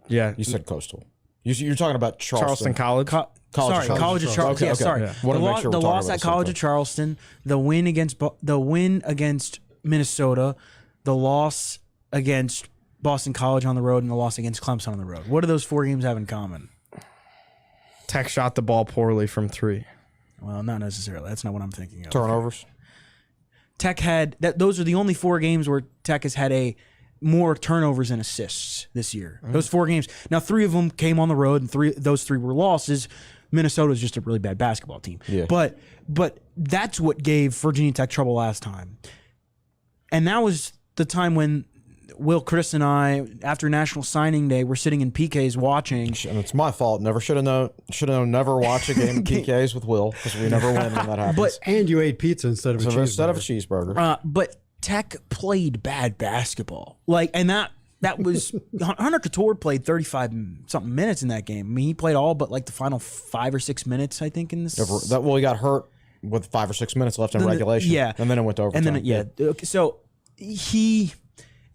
Yeah. You said Coastal. You're talking about Charleston College? College of Charleston. Okay, Yeah, okay. sorry. Yeah. The loss at College of Charleston, the win against Minnesota, the loss against Boston College on the road, and the loss against Clemson on the road. What do those 4 games have in common? Tech shot the ball poorly from 3. Well, not necessarily. That's not what I'm thinking of. Turnovers. Tech had that. Those are the only 4 games where Tech has had more turnovers and assists this year. Those 4 games. Now, 3 of them came on the road, and those 3 were losses. Minnesota's just a really bad basketball team. Yeah. But that's what gave Virginia Tech trouble last time. And that was the time when Will, Chris, and I, after National Signing Day, were sitting in PKs watching. And it's my fault. Should have known. Never watch a game of PKs with Will because we never win when that happens. And you ate pizza instead of a cheeseburger. But Tech played bad basketball. And that was Hunter Couture played 35-something minutes in that game. I mean, he played all but the final 5 or 6 minutes, I think, in this. He got hurt with 5 or 6 minutes left in regulation. Yeah, and then it went to overtime. And then okay, so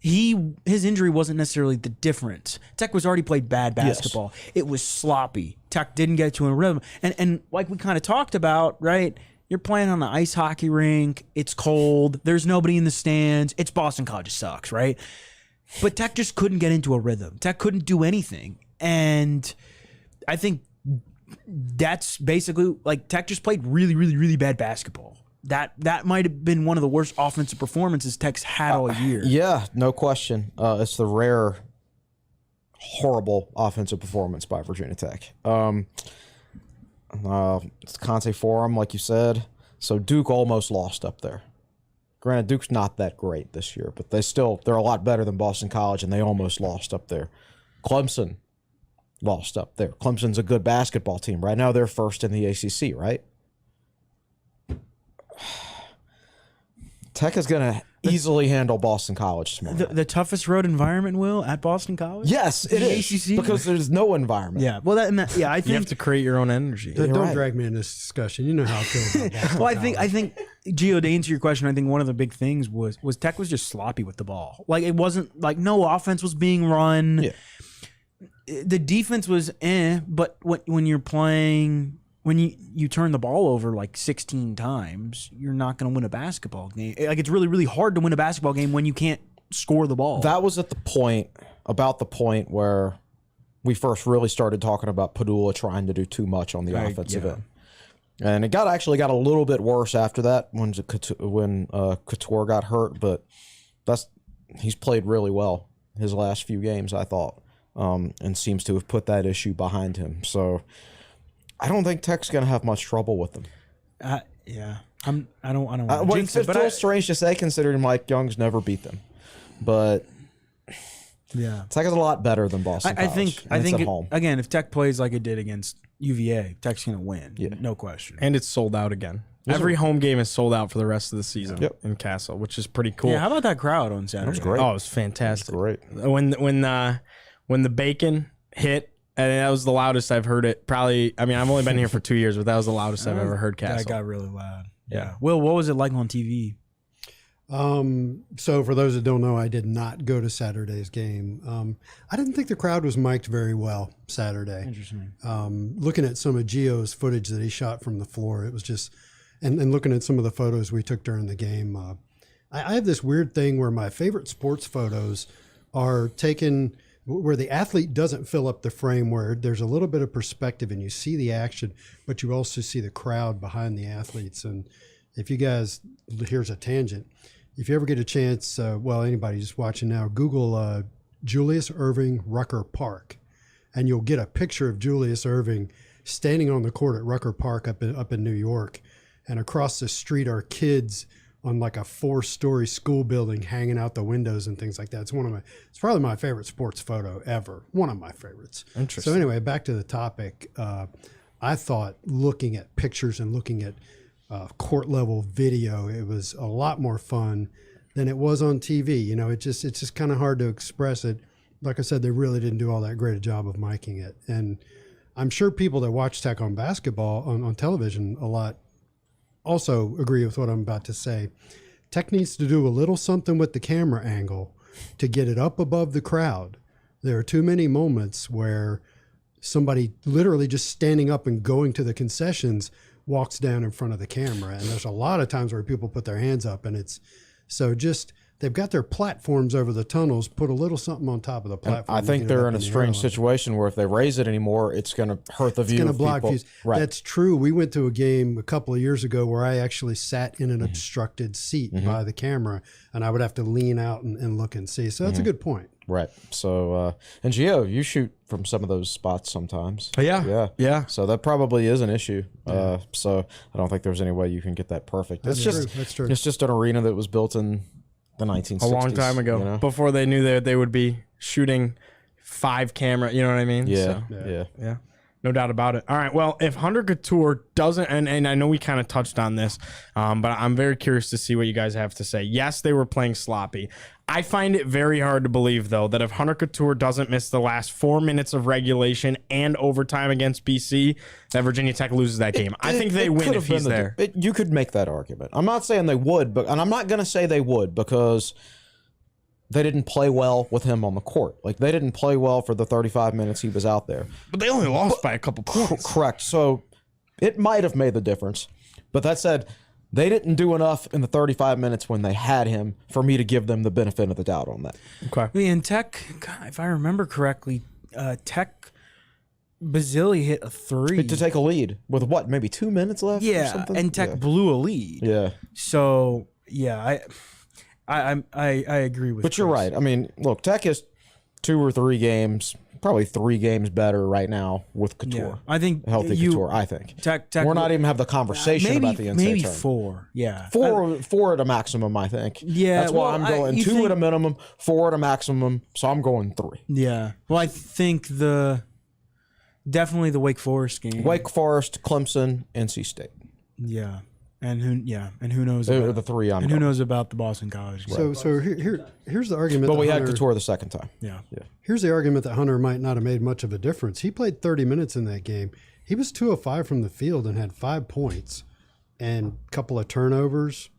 his injury wasn't necessarily the difference. Tech was already played bad basketball. Yes. It was sloppy. Tech didn't get to a rhythm. And like we kind of talked about, right? You're playing on the ice hockey rink. It's cold. There's nobody in the stands. It's Boston College. It sucks, right? But Tech just couldn't get into a rhythm. Tech couldn't do anything. And I think that's basically Tech just played really, really, really bad basketball. That might have been one of the worst offensive performances Tech's had all year. Yeah, no question. It's the rare, horrible offensive performance by Virginia Tech. It's Conte Forum, like you said. So Duke almost lost up there. Granted, Duke's not that great this year, but they're a lot better than Boston College, and they almost lost up there. Clemson lost up there. Clemson's a good basketball team. Right now, they're first in the ACC, right? Tech is going to easily handle Boston College tomorrow. The toughest road environment, Will, at Boston College? Yes, it is. ACC? Because there's no environment. Yeah. Well, I think you have to create your own energy. Don't drag me in this discussion. You know how I feel about Boston Well, College. I think, Gio, to answer your question, I think one of the big things was Tech was just sloppy with the ball. It wasn't no offense was being run. Yeah. The defense was but when you're playing. When you turn the ball over 16 times, you're not going to win a basketball game. It's really, really hard to win a basketball game when you can't score the ball. That was at the point where we first really started talking about Padula trying to do too much on the offensive end. And it actually got a little bit worse after that when Couture got hurt, but he's played really well his last few games, I thought, and seems to have put that issue behind him. So I don't think Tech's going to have much trouble with them. Yeah. I don't want to jinx it, but it's strange to say considering Mike Young's never beat them. But yeah, Tech is a lot better than Boston College. I think again, if Tech plays like it did against UVA, Tech's going to win. Yeah. No question. And it's sold out again. Every home game is sold out for the rest of the season in Castle, which is pretty cool. Yeah, how about that crowd on Saturday? It was great. Oh, it was fantastic. It was great. When the bacon hit, and that was the loudest I've heard it. Probably, I mean, I've only been here for 2 years, but that was the loudest I've ever heard Castle. That got really loud. Yeah. Will, what was it like on TV? So for those that don't know, I did not go to Saturday's game. I didn't think the crowd was mic'd very well Saturday. Interesting. Looking at some of Gio's footage that he shot from the floor, it was just, and looking at some of the photos we took during the game, I have this weird thing where my favorite sports photos are taken where the athlete doesn't fill up the frame, where there's a little bit of perspective and you see the action, but you also see the crowd behind the athletes. And if you guys, here's a tangent. If you ever get a chance, anybody just watching now, Google Julius Erving Rucker Park, and you'll get a picture of Julius Erving standing on the court at Rucker Park up in New York. And across the street are kids on like a 4-story school building hanging out the windows and things like that. It's probably my favorite sports photo ever. One of my favorites. Interesting. So anyway, back to the topic. I thought looking at pictures and looking at court level video, it was a lot more fun than it was on TV. You know, it's just kind of hard to express it. Like I said, they really didn't do all that great a job of miking it. And I'm sure people that watch Tech on basketball on television a lot also agree with what I'm about to say. Tech needs to do a little something with the camera angle to get it up above the crowd. There are too many moments where somebody literally just standing up and going to the concessions walks down in front of the camera. And there's a lot of times where people put their hands up, and it's so just, they've got their platforms over the tunnels, put a little something on top of the platform. I think they're in a strange situation where if they raise it anymore, it's going to hurt the view. It's going to block views. Right. That's true. We went to a game a couple of years ago where I actually sat in an obstructed seat by the camera, and I would have to lean out and look and see. So that's a good point. Right. So, and Gio, you shoot from some of those spots sometimes. Yeah. So that probably is an issue. So I don't think there's any way you can get that perfect. That's true. It's just an arena that was built in the 1960s. A long time ago, you know? before they knew that they would be shooting 5 camera. You know what I mean? Yeah. So, yeah. No doubt about it. All right. Well, if Hunter Couture doesn't, and I know we kind of touched on this, but I'm very curious to see what you guys have to say. Yes, they were playing sloppy. I find it very hard to believe, though, that if Hunter Couture doesn't miss the last 4 minutes of regulation and overtime against BC, that Virginia Tech loses that game. I think they win if he's there. You could make that argument. I'm not saying they would, and I'm not going to say they would because they didn't play well with him on the court. Like, they didn't play well for the 35 minutes he was out there. But they only lost by a couple points. Correct. So it might have made the difference. But that said, they didn't do enough in the 35 minutes when they had him for me to give them the benefit of the doubt on that. Okay. And Tech, God, if I remember correctly, Tech, Basile hit a 3 to take a lead with what, maybe 2 minutes left? Yeah, or something? and Tech blew a lead. Yeah. So yeah, I agree with. But you're right. I mean, look, Tech is 2 or 3 games, probably 3 games better right now with Couture. Yeah, I think healthy Couture. I think Tech we're not even have the conversation about the NCAA maybe tournament. 4. Yeah, 4 at a maximum. I think. Yeah, that's why I'm going 2 at a minimum, 4 at a maximum. So I'm going 3. Yeah. Well, I think definitely the Wake Forest game. Wake Forest, Clemson, NC State. Yeah. And who knows? They're the 3 I'm. And who knows about the Boston College game? So here's the argument. But we had Couture the second time. Yeah. Here's the argument that Hunter might not have made much of a difference. He played 30 minutes in that game. He was 2 of 5 from the field and had 5 points and a couple of turnovers.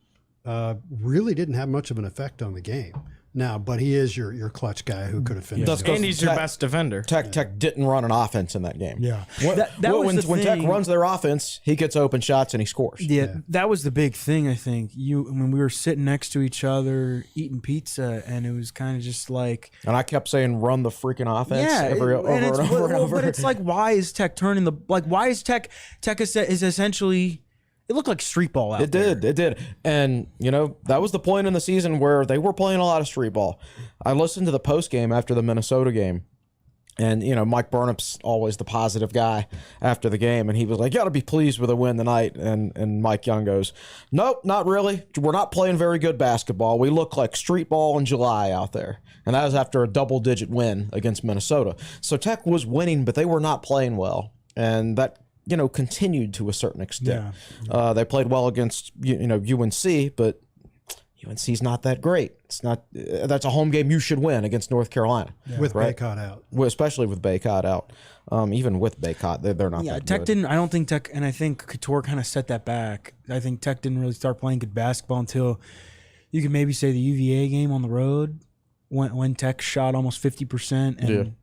Really didn't have much of an effect on the game. now, but he is your clutch guy who could have finished. That's it. good. And he's your best defender. Tech didn't run an offense in that game. Yeah. When Tech runs their offense, he gets open shots and he scores. Yeah, that was the big thing, I think. When we were sitting next to each other eating pizza, and it was kind of just like... And I kept saying, run the freaking offense over and over. But it's like, why is Tech turning the... Like, why is Tech is essentially... It looked like street ball out there. It did. And, that was the point in the season where they were playing a lot of street ball. I listened to the post game after the Minnesota game. And, Mike Burnup's always the positive guy after the game. And he was like, you got to be pleased with a win tonight. And Mike Young goes, nope, not really. We're not playing very good basketball. We look like street ball in July out there. And that was after a double-digit win against Minnesota. So Tech was winning, but they were not playing well. And that continued to a certain extent. Yeah. They played well against UNC, but UNC's not that great. It's not. That's a home game you should win against North Carolina with Baycott out, especially with Baycott out. Even with Baycott, they're not. Yeah, that Tech good. didn't. I don't think Tech, and I think Couture kind of set that back. I think Tech didn't really start playing good basketball until you could maybe say the UVA game on the road when Tech shot almost 50% and.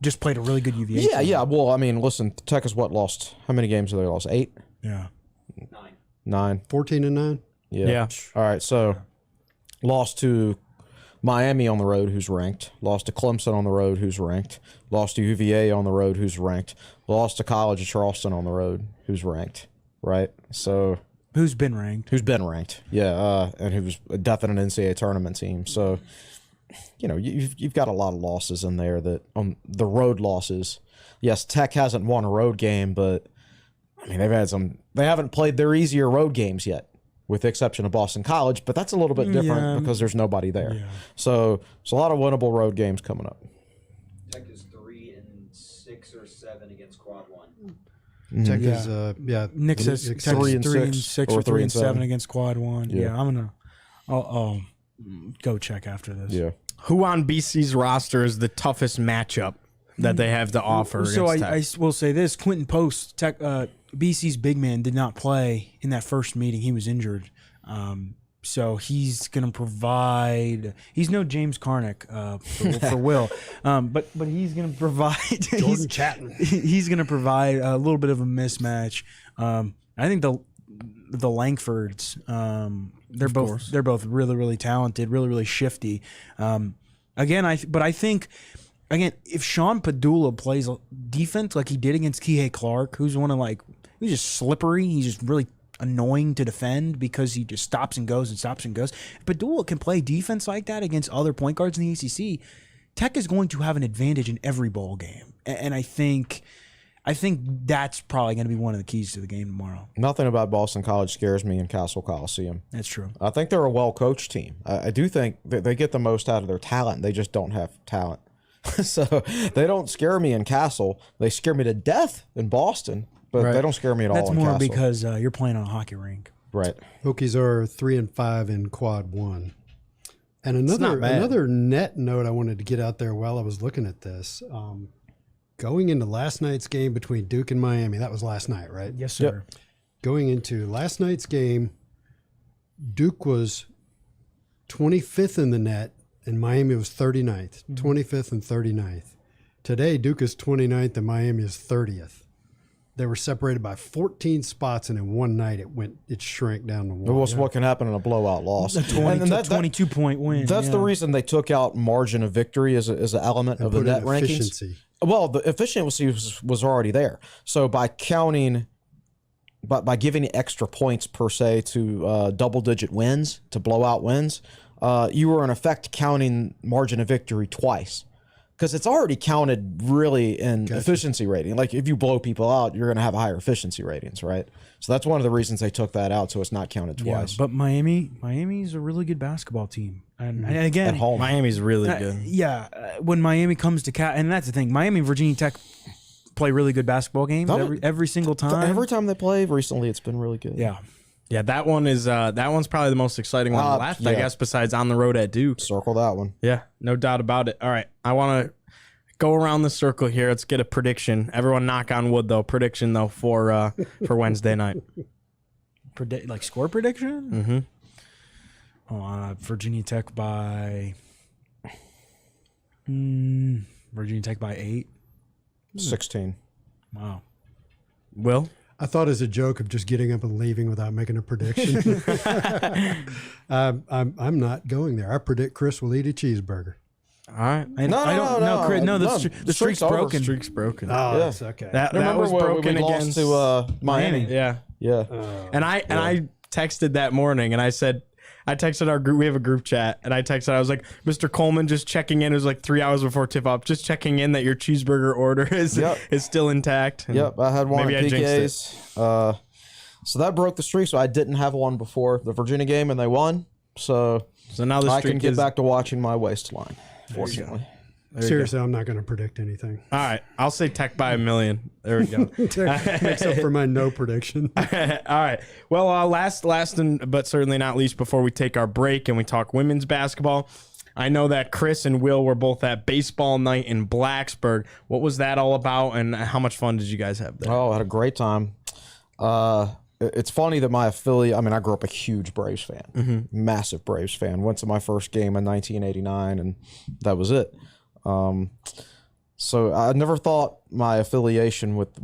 Just played a really good UVA team. Yeah. Well, I mean, listen, Tech has lost? How many games have they lost? 8? Yeah. 9. 14-9? Yeah. All right, so lost to Miami on the road, who's ranked. Lost to Clemson on the road, who's ranked. Lost to UVA on the road, who's ranked. Lost to College of Charleston on the road, who's ranked. Right? So... Who's been ranked? Yeah, and who was a definite NCAA tournament team. So... you've got a lot of losses in there that on the road losses. Yes, Tech hasn't won a road game, but I mean they haven't played their easier road games yet, with the exception of Boston College, but that's a little bit different because there's nobody there. Yeah. So it's a lot of winnable road games coming up. Tech is 3-6 or 7 against Quad 1. Tech is Nick says Tech is 3-6 or 3-7 against Quad 1. Yeah, I'll go check after this. Yeah. Who on BC's roster is the toughest matchup that they have to offer? So against I will say this: Quentin Post, Tech, BC's big man, did not play in that first meeting. He was injured, so he's going to provide. He's no James Karnick for Will, but he's going to provide. Jordan Chapman. He's going to provide a little bit of a mismatch. I think the Langfords. They're both really, really talented, really, really shifty. I think if Sean Padula plays defense like he did against Kihei Clark, who's he's just slippery, he's just really annoying to defend because he just stops and goes. If Padula can play defense like that against other point guards in the ACC, Tech is going to have an advantage in every ball game, and I think that's probably going to be one of the keys to the game tomorrow. Nothing about Boston College scares me in Castle Coliseum. That's true. I think they're a well-coached team. I do think that they get the most out of their talent. They just don't have talent. So they don't scare me in Castle. They scare me to death in Boston, but they don't scare me at all in Castle. That's more because you're playing on a hockey rink. Right. Hokies are 3-5 in Quad 1. And another net note I wanted to get out there while I was looking at this. Going into last night's game between Duke and Miami, that was last night, right? Yes, sir. Yep. Going into last night's game, Duke was 25th in the net, and Miami was 39th, 25th and 39th. Today, Duke is 29th, and Miami is 30th. They were separated by 14 spots, and in one night, it shrank down to one. What can happen in a blowout loss? A 22-point win. That's the reason they took out margin of victory as an element of the net rankings. Efficiency. Well, the efficiency was already there. So by counting, by giving extra points per se to double-digit wins, to blowout wins, you were in effect counting margin of victory twice. Because it's already counted really in efficiency rating. Like if you blow people out, you're going to have higher efficiency ratings, right? So that's one of the reasons they took that out, so it's not counted twice. But Miami's a really good basketball team. And again, at home, Miami's really good. When Miami comes to and that's the thing, Miami and Virginia Tech play really good basketball games every single time. Every time they play recently, it's been really good. Yeah, that one is that one's probably the most exciting one left, I guess, besides on the road at Duke. Circle that one. Yeah, no doubt about it. All right, I want to go around the circle here. Let's get a prediction. Everyone knock on wood, though. Prediction, though, for Wednesday night. Score prediction? Mm-hmm. Virginia Tech by Virginia Tech by 8. 16. Wow. Will? I thought as a joke of just getting up and leaving without making a prediction. I'm not going there. I predict Chris will eat a cheeseburger. All right. The streak's broken. The streak's broken. Oh, that's okay. That Remember was when broken we lost against to Miami? Yeah. Yeah. And I texted that morning and I said, I texted our group. We have a group chat, and I texted. I was like, "Mr. Coleman, just checking in." It was like 3 hours before tip off. Just checking in that your cheeseburger order is still intact. And Yep, I had one maybe at I jinxed PK's. So that broke the streak. So I didn't have one before the Virginia game, and they won. So now the I streak can get is back to watching my waistline. Fortunately, Seriously, I'm not going to predict anything. All right, I'll say Tech by 1 million. There we go. Makes up for my no prediction. All right. Well, last but certainly not least, before we take our break and we talk women's basketball, I know that Chris and Will were both at baseball night in Blacksburg. What was that all about, and how much fun did you guys have there? I had a great time. It's funny that my affiliate, I grew up a huge Braves fan, massive Braves fan. Went to my first game in 1989, and that was it. So I never thought my affiliation with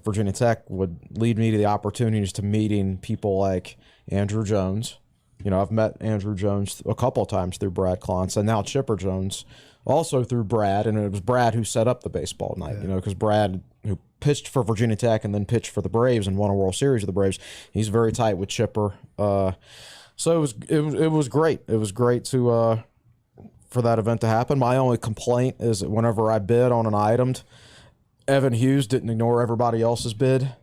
Virginia Tech would lead me to the opportunities to meeting people like Andrew Jones. I've met Andrew Jones a couple of times through Brad Klontz, and now Chipper Jones also through Brad. And it was Brad who set up the baseball night, because Brad, who pitched for Virginia Tech and then pitched for the Braves and won a World Series with the Braves, he's very tight with Chipper. So it was great. It was great to for that event to happen. My only complaint is that whenever I bid on an item, Evan Hughes didn't ignore everybody else's bid.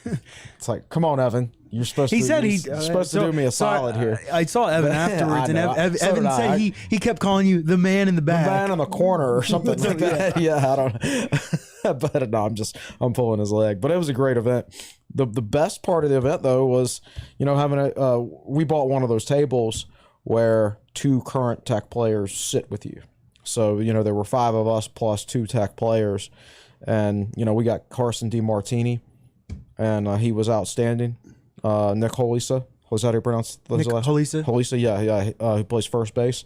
It's like, come on, Evan. You're supposed to. He said he's supposed to do me a solid here. I saw Evan afterwards, and Evan So did said I. he kept calling you the man in the back. The man in the corner or something like that. Yeah, I don't. But no, I'm pulling his leg. But it was a great event. The best part of the event though was, having we bought one of those tables where 2 current Tech players sit with you. So there were 5 of us plus 2 Tech players, and we got Carson DiMartini, and he was outstanding. Nick Holisa. Was that how you pronounce Nick Holisa? Holisa, yeah. Who plays first base.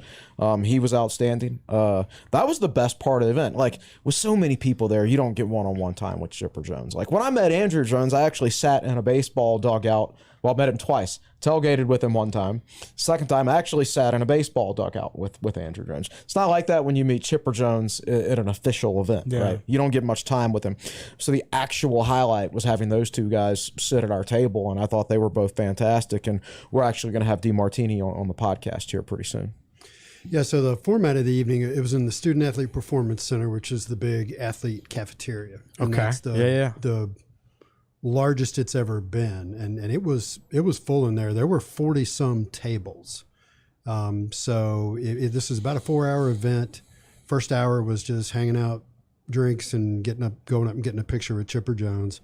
He was outstanding. That was the best part of the event. Like, with so many people there, you don't get one-on-one time with Chipper Jones. Like, when I met Andrew Jones, I actually sat in a baseball dugout. Well, I met him twice. Tailgated with him one time. Second time, I actually sat in a baseball dugout with Andrew Jones. It's not like that when you meet Chipper Jones at an official event, right? You don't get much time with him. So the actual highlight was having those 2 guys sit at our table, and I thought they were both fantastic. And we're actually going to have DiMartini on the podcast here pretty soon. Yeah, so the format of the evening, it was in the Student Athlete Performance Center, which is the big athlete cafeteria. And that's the largest it's ever been, and it was full in there. There were 40-some tables. So this is about a 4-hour event. First hour was just hanging out, drinks, and going up and getting a picture with Chipper Jones.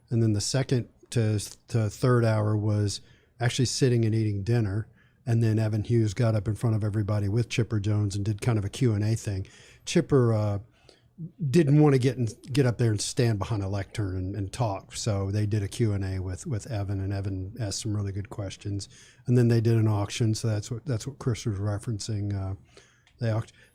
And then the second to third hour was actually sitting and eating dinner. And then Evan Hughes got up in front of everybody with Chipper Jones and did kind of a Q&A thing. Chipper didn't want to get up there and stand behind a lectern and talk, so they did a Q&A with Evan, and Evan asked some really good questions. And then they did an auction, so that's what Chris was referencing.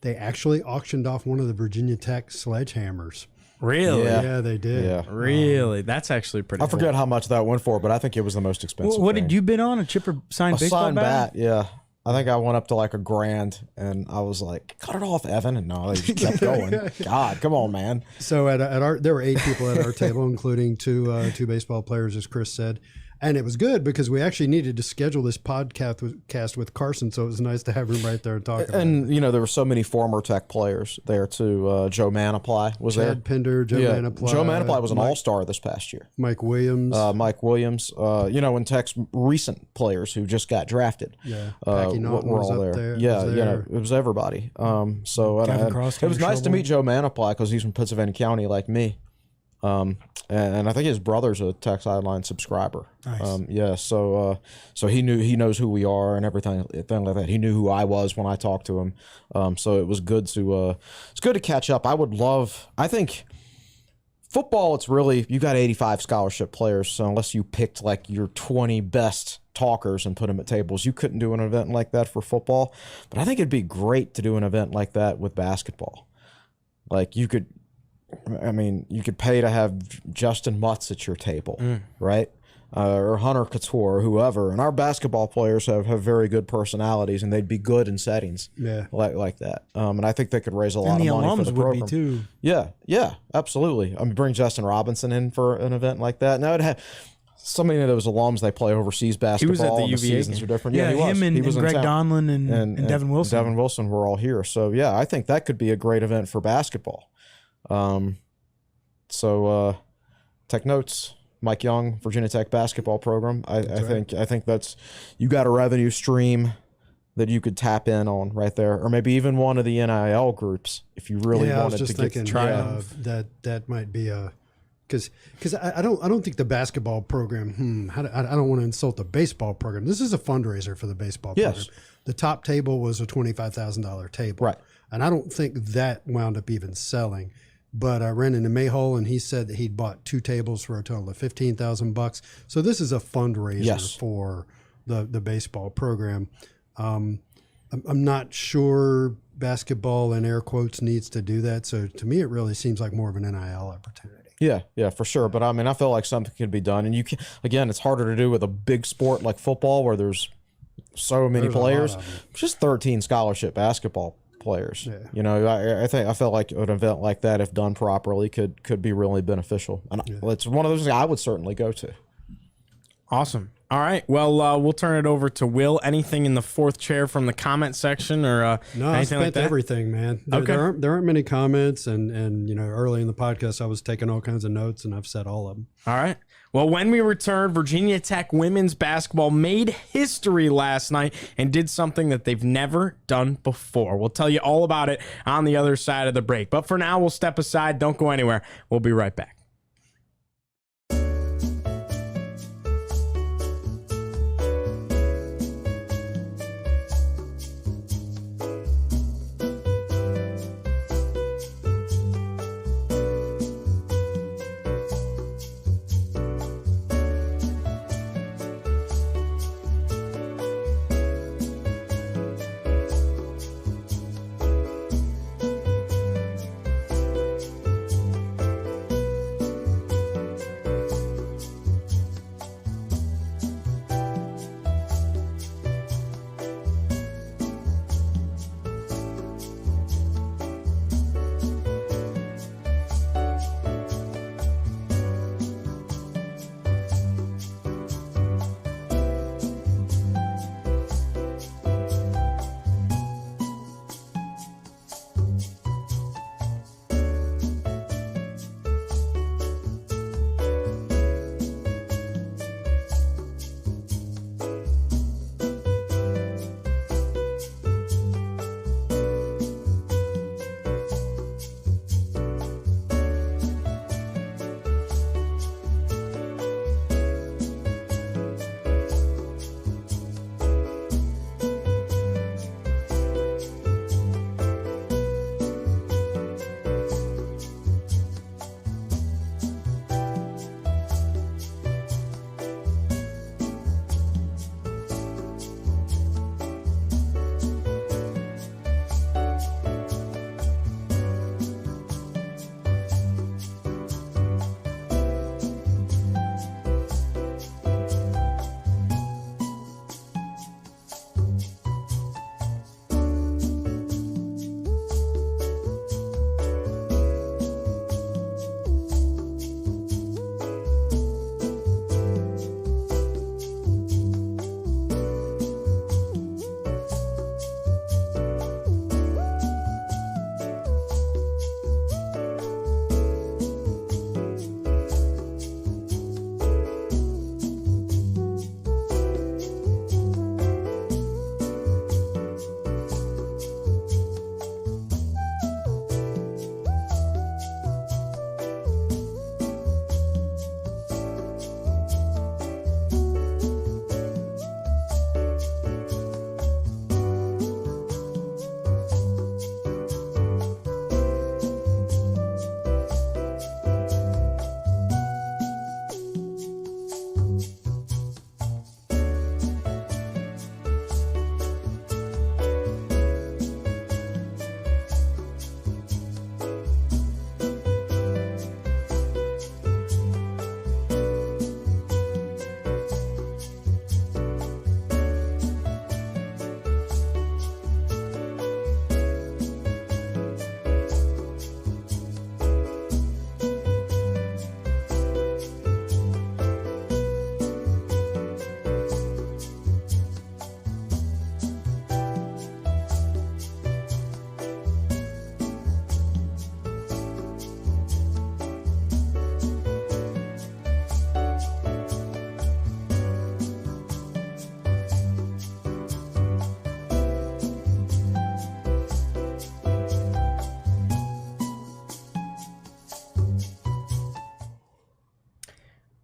They actually auctioned off one of the Virginia Tech sledgehammers. Really? Yeah, they did. Yeah. Really? That's actually pretty I forget how much that went for, but I think it was the most expensive. What thing. did you bid on? A Chipper signed A baseball signed bat? bat? Yeah. I think I went up to like $1,000, and I was like, "Cut it off, Evan!" And no, they just kept going. God, come on, man. So there were 8 people at our table, including two baseball players, as Chris said. And it was good because we actually needed to schedule this podcast with Carson, so it was nice to have him right there and talk about it. And, there were so many former Tech players there, too. Joe Manaply was there. Chad Pinder, Joe Manaply. Joe Manaply was an all-star this past year. Mike Williams. And Tech's recent players who just got drafted. Yeah. Packy Naughton were was all up there. there. It was everybody. It was nice to meet Joe Manaply because he's from Pennsylvania County like me. And I think his brother's a Tech Sideline subscriber. Nice. So he knows who we are and everything like that. He knew who I was when I talked to him. So it was good to catch up. I think Football, it's really, you got 85 scholarship players, so unless you picked like your 20 best talkers and put them at tables, you couldn't do an event like that for football. But I think it'd be great to do an event like that with basketball. Like you could pay to have Justin Mutz at your table, right? Or Hunter Couture or whoever. And our basketball players have very good personalities, and they'd be good in settings like that. And I think they could raise a lot of money for the program. Would be too. Yeah, absolutely. I mean, bring Justin Robinson in for an event like that. Now, it'd have so many of those alums, they play overseas basketball. He was at the UVA seasons game. are different. Yeah, he was. him and, He was and in Greg town. Donlin and Devin Wilson. Devin Wilson were all here. So, yeah, I think that could be a great event for basketball. Take notes. Mike Young, Virginia Tech basketball program. I think that's, you got a revenue stream that you could tap in on right there, or maybe even one of the NIL groups if you really wanted to get that might be a, because I don't think the basketball program. I don't want to insult the baseball program. This is a fundraiser for the baseball program. The top table was a $25,000 table, right? And I don't think that wound up even selling. But I ran into Mayhole, and he said that he'd bought 2 tables for a total of $15,000. So this is a fundraiser for the baseball program. I'm not sure basketball, in air quotes, needs to do that. So to me, it really seems like more of an NIL opportunity. Yeah, for sure. But I mean, I feel like something could be done, and you can, again, it's harder to do with a big sport like football where there's so many players. Just 13 scholarship basketball players. You know, I feel like an event like that, if done properly, could be really beneficial. And it's one of those things I would certainly go to. Awesome. All right. Well, we'll turn it over to Will. Anything in the fourth chair from the comment section or no, I anything spent like that? everything, man. There aren't many comments, and you know, early in the podcast, I was taking all kinds of notes, and I've said all of them. All right. Well, when we return, Virginia Tech women's basketball made history last night and did something that they've never done before. We'll tell you all about it on the other side of the break. But for now, we'll step aside. Don't go anywhere. We'll be right back.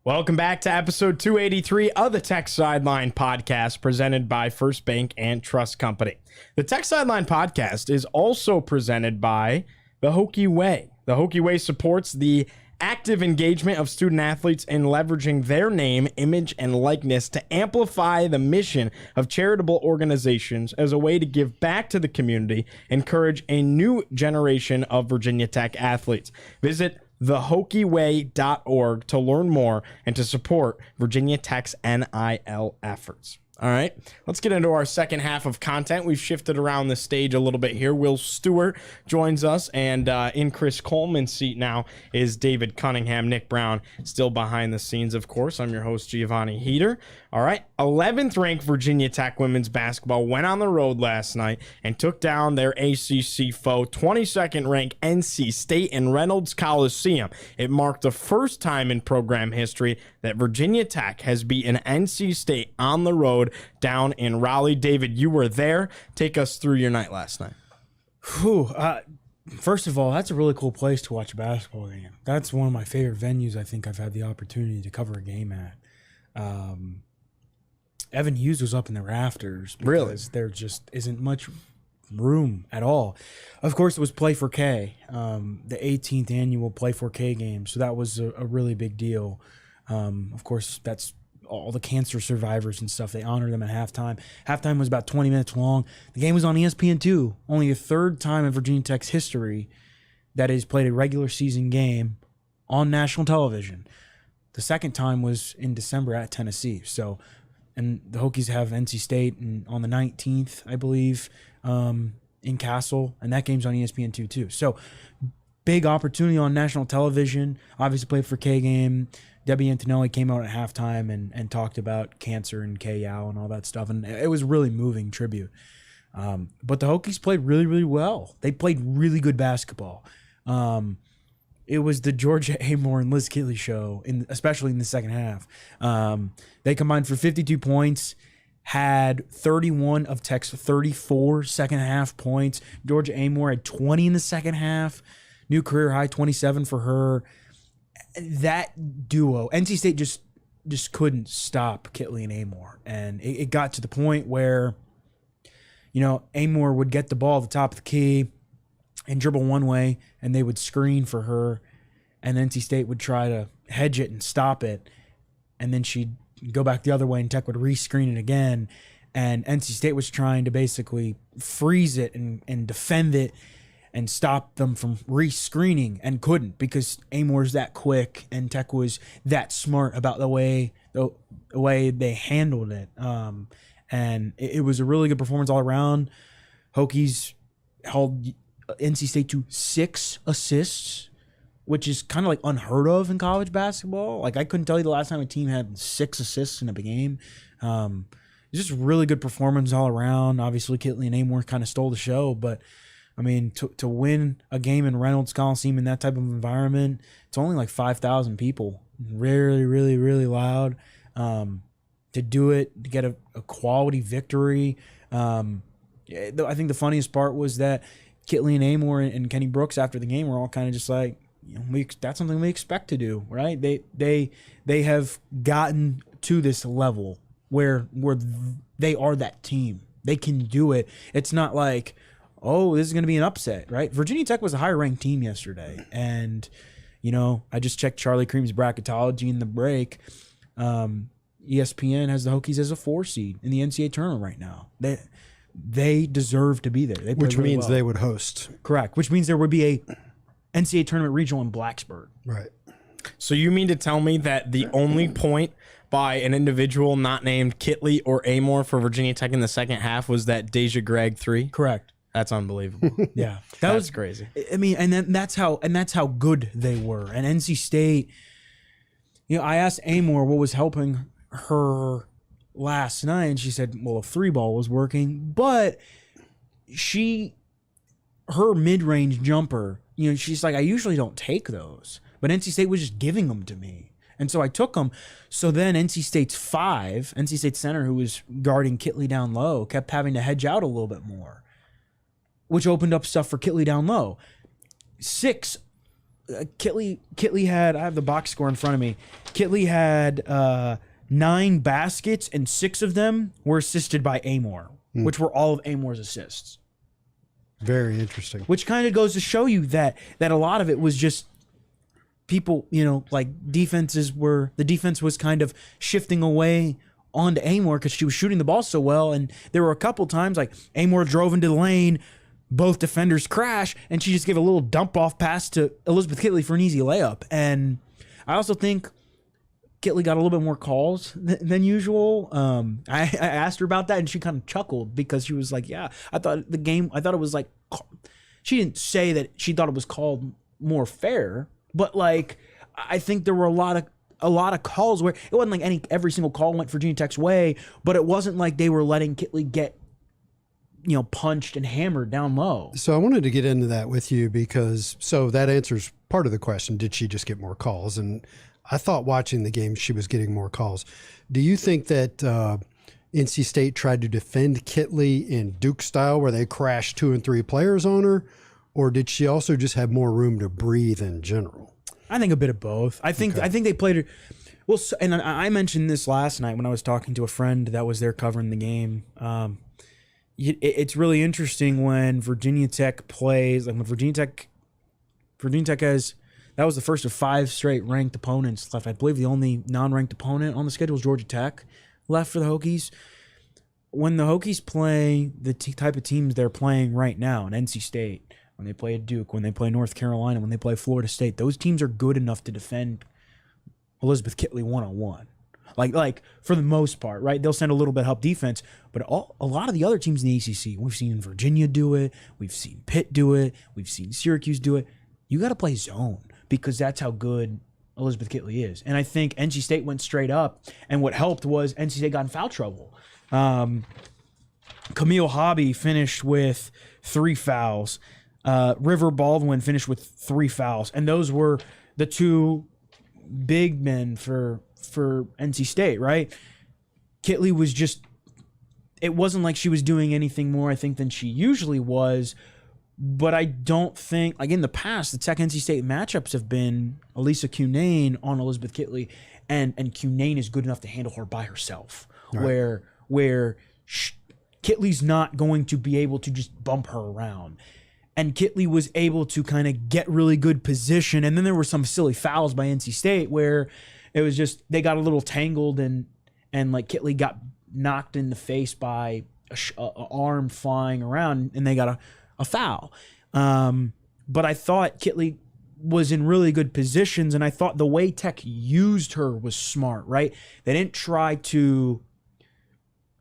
Welcome back to episode 283 of the Tech Sideline Podcast, presented by First Bank and Trust Company. The Tech Sideline Podcast is also presented by the Hokie Way. The Hokie Way supports the active engagement of student athletes in leveraging their name, image, and likeness to amplify the mission of charitable organizations as a way to give back to the community, encourage a new generation of Virginia Tech athletes. Visit thehokieway.org to learn more and to support Virginia Tech's NIL efforts. All right, let's get into our second half of content. We've shifted around the stage a little bit here. Will Stewart joins us, and in Chris Coleman's seat now is David Cunningham. Nick Brown still behind the scenes, of course. I'm your host, Giovanni Heater. All right, 11th ranked Virginia Tech women's basketball went on the road last night and took down their ACC foe, 22nd ranked NC State in Reynolds Coliseum. It marked the first time in program history that Virginia Tech has beaten NC State on the road down in Raleigh. David, you were there. Take us through your night last night. First of all, that's a really cool place to watch a basketball game. That's one of my favorite venues I think I've had the opportunity to cover a game at. Evan Hughes was up in the rafters because there just isn't much room at all. Of course, it was Play for K, the 18th annual Play for K game, so that was a really big deal. Of course, that's all the cancer survivors and stuff. They honor them at halftime. Halftime was about 20 minutes long. The game was on ESPN2. Only the third time in Virginia Tech's history that has played a regular season game on national television. The second time was in December at Tennessee. So, and the Hokies have NC State on the 19th, I believe, in Castle, and that game's on ESPN2 too. So, big opportunity on national television. Obviously played for K game. Debbie Antonelli came out at halftime and talked about cancer and Kay Yao and all that stuff, and it was really moving tribute. But the Hokies played really, really well. They played really good basketball. It was the Georgia Amor and Liz Kitley show, especially in the second half. They combined for 52 points, had 31 of Tech's 34 second half points. Georgia Amor had 20 in the second half, new career high 27 for her. That duo, NC State just couldn't stop Kitley and Amor, and it got to the point where, you know, Amor would get the ball at the top of the key and dribble one way, and they would screen for her, and NC State would try to hedge it and stop it, and then she'd go back the other way, and Tech would re-screen it again, and NC State was trying to basically freeze it and defend it and stop them from re-screening, and couldn't, because Amor's that quick and Tech was that smart about the way they handled it. And it was a really good performance all around. Hokies held NC State to 6 assists, which is kind of like unheard of in college basketball. Like, I couldn't tell you the last time a team had 6 assists in a game. It's just really good performance all around. Obviously, Kitley and Amor kind of stole the show, but I mean, to win a game in Reynolds Coliseum in that type of environment, it's only like 5,000 people. Really, really, really loud. To do it, to get a quality victory. I think the funniest part was that Kitley and Amor and Kenny Brooks after the game were all kind of just like, you know, that's something we expect to do, right? They have gotten to this level where they are that team. They can do it. It's not like, oh, this is going to be an upset, right? Virginia Tech was a higher-ranked team yesterday. And, you know, I just checked Charlie Cream's bracketology in the break. ESPN has the Hokies as a 4 seed in the NCAA tournament right now. They deserve to be there. Which means they would host. Correct. Which means there would be a NCAA tournament regional in Blacksburg. Right. So you mean to tell me that the only point by an individual not named Kitley or Amor for Virginia Tech in the second half was that Deja Gregg 3? Correct. That's unbelievable. Yeah, that was crazy. I mean, and that's how good they were. And NC State, you know, I asked Amor what was helping her last night, and she said, well, a 3-ball was working, but her mid-range jumper, you know, she's like, I usually don't take those, but NC State was just giving them to me. And so I took them. So then NC State's center, who was guarding Kitley down low, kept having to hedge out a little bit more, which opened up stuff for Kitley down low. 6 Kitley had, I have the box score in front of me. Kitley had 9 baskets, and 6 of them were assisted by Amor, which were all of Amor's assists. Very interesting. Which kind of goes to show you that a lot of it was just people, like the defense was kind of shifting away onto Amor because she was shooting the ball so well. And there were a couple times like Amor drove into the lane, both defenders crash, and she just gave a little dump off pass to Elizabeth Kitley for an easy layup. And I also think Kitley got a little bit more calls than usual. I asked her about that, and she kind of chuckled because she was like, yeah, I thought it was like, she didn't say that she thought it was called more fair, but like, I think there were a lot of calls where it wasn't like every single call went Virginia Tech's way, but it wasn't like they were letting Kitley get, punched and hammered down low. So I wanted to get into that with you because that answers part of the question. Did she just get more calls? And I thought watching the game, she was getting more calls. Do you think that NC State tried to defend Kitley in Duke style where they crashed 2 and 3 players on her? Or did she also just have more room to breathe in general? I think a bit of both. I think they played her well. And I mentioned this last night when I was talking to a friend that was there covering the game. It's really interesting when Virginia Tech plays, like when Virginia Tech has, that was the first of 5 straight ranked opponents left. I believe the only non-ranked opponent on the schedule is Georgia Tech left for the Hokies. When the Hokies play the type of teams they're playing right now, in NC State, when they play at Duke, when they play North Carolina, when they play Florida State, those teams are good enough to defend Elizabeth Kitley one-on-one. Like for the most part, right? They'll send a little bit of help defense, but a lot of the other teams in the ACC, we've seen Virginia do it, we've seen Pitt do it, we've seen Syracuse do it. You got to play zone because that's how good Elizabeth Kitley is. And I think NC State went straight up, and what helped was NC State got in foul trouble. Camille Hobby finished with 3 fouls. River Baldwin finished with 3 fouls, and those were the 2 big men for NC State, right? Kitley was just, it wasn't like she was doing anything more, I think, than she usually was. But I don't think, like in the past, the Tech NC State matchups have been Elisa Cunane on Elizabeth Kitley, and Cunane is good enough to handle her by herself, right. where Kitley's not going to be able to just bump her around. And Kitley was able to kind of get really good position. And then there were some silly fouls by NC State where it was just, they got a little tangled and like Kitley got knocked in the face by a arm flying around, and they got a foul. But I thought Kitley was in really good positions, and I thought the way Tech used her was smart, right? They didn't try to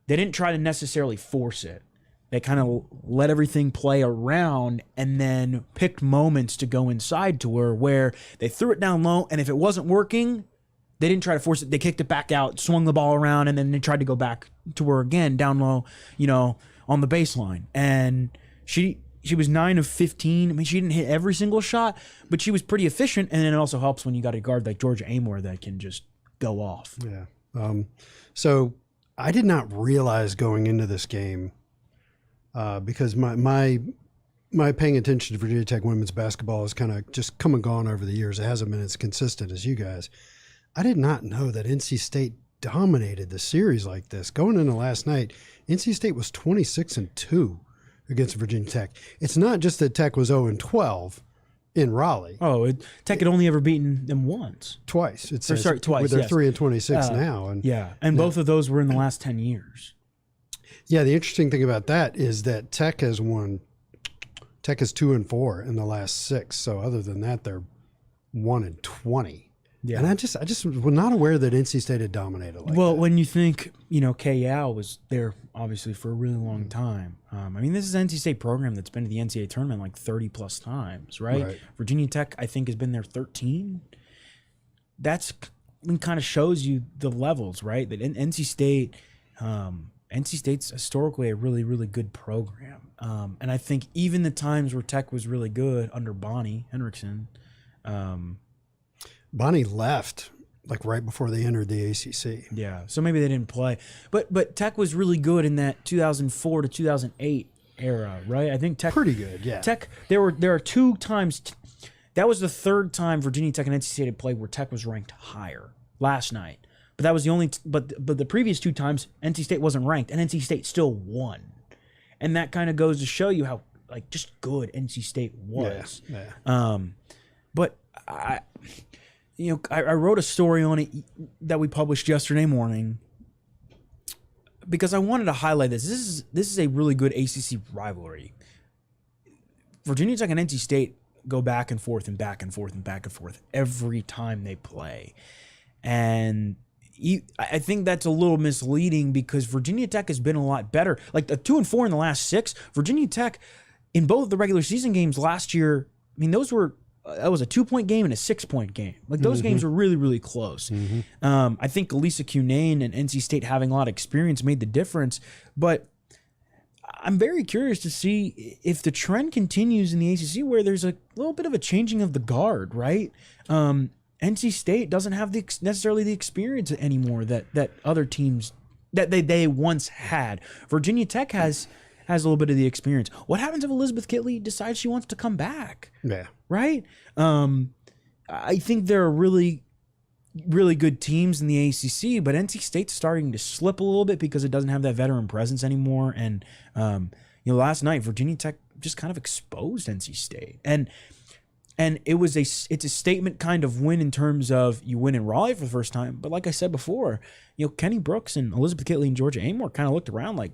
necessarily force it. They kind of let everything play around and then picked moments to go inside to her where they threw it down low, and if it wasn't working, they didn't try to force it. They kicked it back out, swung the ball around, and then they tried to go back to her again down low, on the baseline. And she was 9 of 15. I mean, she didn't hit every single shot, but she was pretty efficient, and then it also helps when you got a guard like Georgia Amor that can just go off. Yeah. So I did not realize going into this game, because my paying attention to Virginia Tech women's basketball has kind of just come and gone over the years. It hasn't been as consistent as you guys. I did not know that NC State dominated the series like this. Going into last night, NC State was 26-2 against Virginia Tech. It's not just that Tech was 0-12 in Raleigh. Oh, Tech had only ever beaten them once. Twice. Twice. They're 3-26 now. And both of those were in the last 10 years. Yeah, the interesting thing about that is that Tech is 2-4 in the last 6. So other than that, they're 1-20. Yeah. And I just was not aware that NC State had dominated like that. When you think, Kay Yao was there obviously for a really long time. This is an NC State program that's been to the NCAA tournament like 30 plus times, right? Virginia Tech, I think, has been there 13. That's kind of shows you the levels, right? That NC State's historically a really, really good program. And I think even the times where Tech was really good under Bonnie Henriksen, Bonnie left like right before they entered the ACC. Yeah, so maybe they didn't play. But Tech was really good in that 2004 to 2008 era, right? I think Tech pretty good, yeah. Tech there are 2 times That was the third time Virginia Tech and NC State had played where Tech was ranked higher last night. But that was the only. But the previous 2 times NC State wasn't ranked, and NC State still won. And that kind of goes to show you how like just good NC State was. Yeah. But I wrote a story on it that we published yesterday morning because I wanted to highlight this. This is a really good ACC rivalry. Virginia Tech and NC State go back and forth and back and forth and back and forth every time they play. And I think that's a little misleading because Virginia Tech has been a lot better. Like the 2-4 in the last 6, Virginia Tech in both the regular season games last year, I mean, that was a 2-point game and a 6-point game. Like those games were really, really close. I think Elisa Cunane and NC State having a lot of experience made the difference. But I'm very curious to see if the trend continues in the ACC where there's a little bit of a changing of the guard, right? NC State doesn't have necessarily the experience anymore that other teams that they once had. Virginia Tech has a little bit of the experience. What happens if Elizabeth Kitley decides she wants to come back? Yeah. Right? I think there are really, really good teams in the ACC, but NC State's starting to slip a little bit because it doesn't have that veteran presence anymore. And last night Virginia Tech just kind of exposed NC State, and it's a statement kind of win in terms of you win in Raleigh for the first time. But like I said before, Kenny Brooks and Elizabeth Kitley and Georgia Amore kind of looked around like,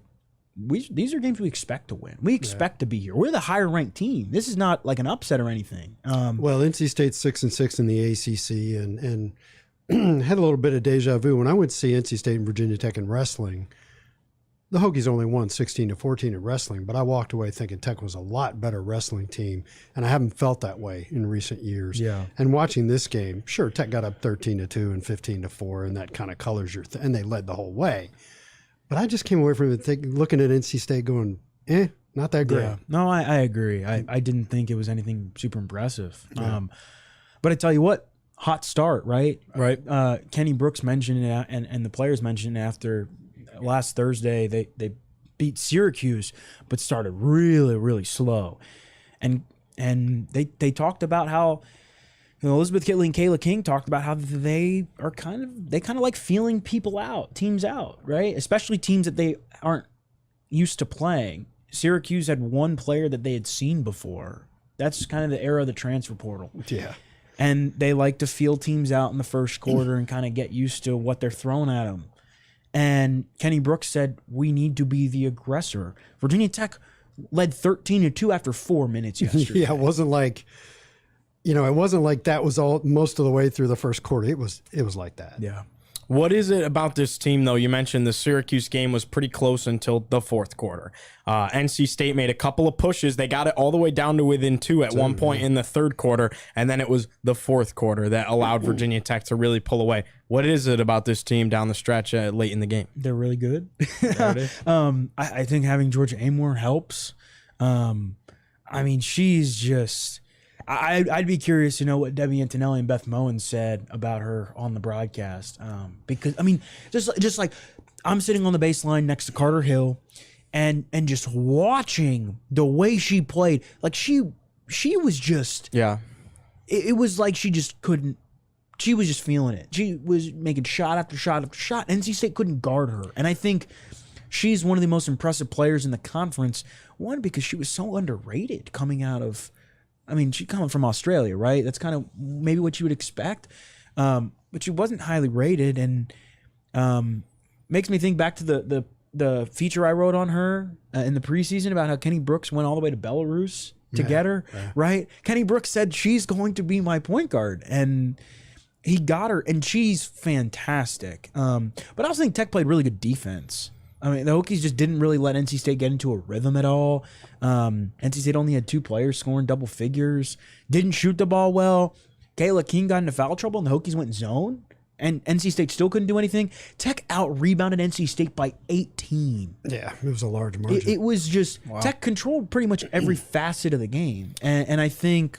these are games we expect to win. We expect to be here. We're the higher ranked team. This is not like an upset or anything. Well, NC State's 6-6 in the ACC, and had a little bit of deja vu when I went to see NC State and Virginia Tech in wrestling. The Hokies only won 16-14 in wrestling, but I walked away thinking Tech was a lot better wrestling team, and I haven't felt that way in recent years. Yeah. And watching this game, sure, Tech got up 13-2 and 15-4, and that kind of colors your and they led the whole way. But I just came away from it looking at NC State going, not that great. Yeah. No, I agree. I didn't think it was anything super impressive. Yeah. But I tell you what, hot start, right? Right. Kenny Brooks mentioned it, and the players mentioned it after last Thursday. They beat Syracuse, but started really, really slow. And they talked about how Elizabeth Kitley and Kayla King talked about how they kind of like feeling teams out, right? Especially teams that they aren't used to playing. Syracuse had one player that they had seen before. That's kind of the era of the transfer portal. Yeah. And they like to feel teams out in the first quarter and kind of get used to what they're throwing at them. And Kenny Brooks said, we need to be the aggressor. Virginia Tech led 13-2 after 4 minutes yesterday. Yeah, it wasn't like that was all most of the way through the first quarter. It was like that. Yeah. What is it about this team, though? You mentioned the Syracuse game was pretty close until the fourth quarter. NC State made a couple of pushes. They got it all the way down to within 2 at one point in the third quarter, and then it was the fourth quarter that allowed Virginia Tech to really pull away. What is it about this team down the stretch late in the game? They're really good. I think having Georgia Amore helps. She's just... I'd be curious to know what Debbie Antonelli and Beth Moen said about her on the broadcast. Because just like I'm sitting on the baseline next to Carter Hill and just watching the way she played, like she was just, it was like she just couldn't, she was just feeling it. She was making shot after shot after shot. NC State couldn't guard her. And I think she's one of the most impressive players in the conference. One, because she was so underrated coming out of, she's coming from Australia, right? That's kind of maybe what you would expect. But she wasn't highly rated, and makes me think back to the feature I wrote on her in the preseason about how Kenny Brooks went all the way to Belarus to get her, right? Kenny Brooks said, she's going to be my point guard, and he got her, and she's fantastic. But I also think Tech played really good defense. The Hokies just didn't really let NC State get into a rhythm at all. NC State only had 2 players scoring double figures. Didn't shoot the ball well. Kayla King got into foul trouble, and the Hokies went zone. And NC State still couldn't do anything. Tech out-rebounded NC State by 18. Yeah, it was a large margin. It was just Tech controlled pretty much every facet of the game. And I think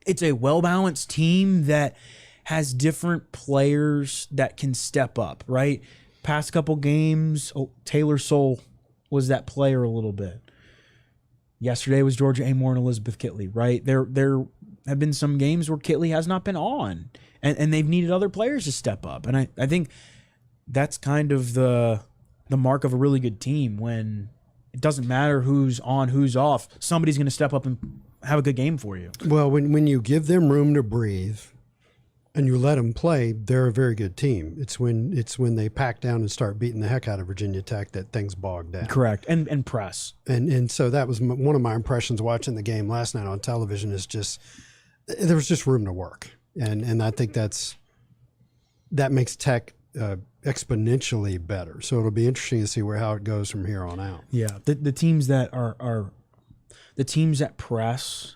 it's a well-balanced team that has different players that can step up, right? Past couple games, Taylor Soule was that player a little bit. Yesterday was Georgia Amore and Elizabeth Kitley, right? They're have been some games where Kitley has not been on, and they've needed other players to step up. And I think that's kind of the mark of a really good team, when it doesn't matter who's on, who's off. Somebody's going to step up and have a good game for you. Well, when you give them room to breathe and you let them play, they're a very good team. It's when they pack down and start beating the heck out of Virginia Tech that things bog down. Correct. And press. And so that was one of my impressions watching the game last night on television, is just there was just room to work. And I think that makes Tech exponentially better. So it'll be interesting to see how it goes from here on out. Yeah. The teams that are the teams that press.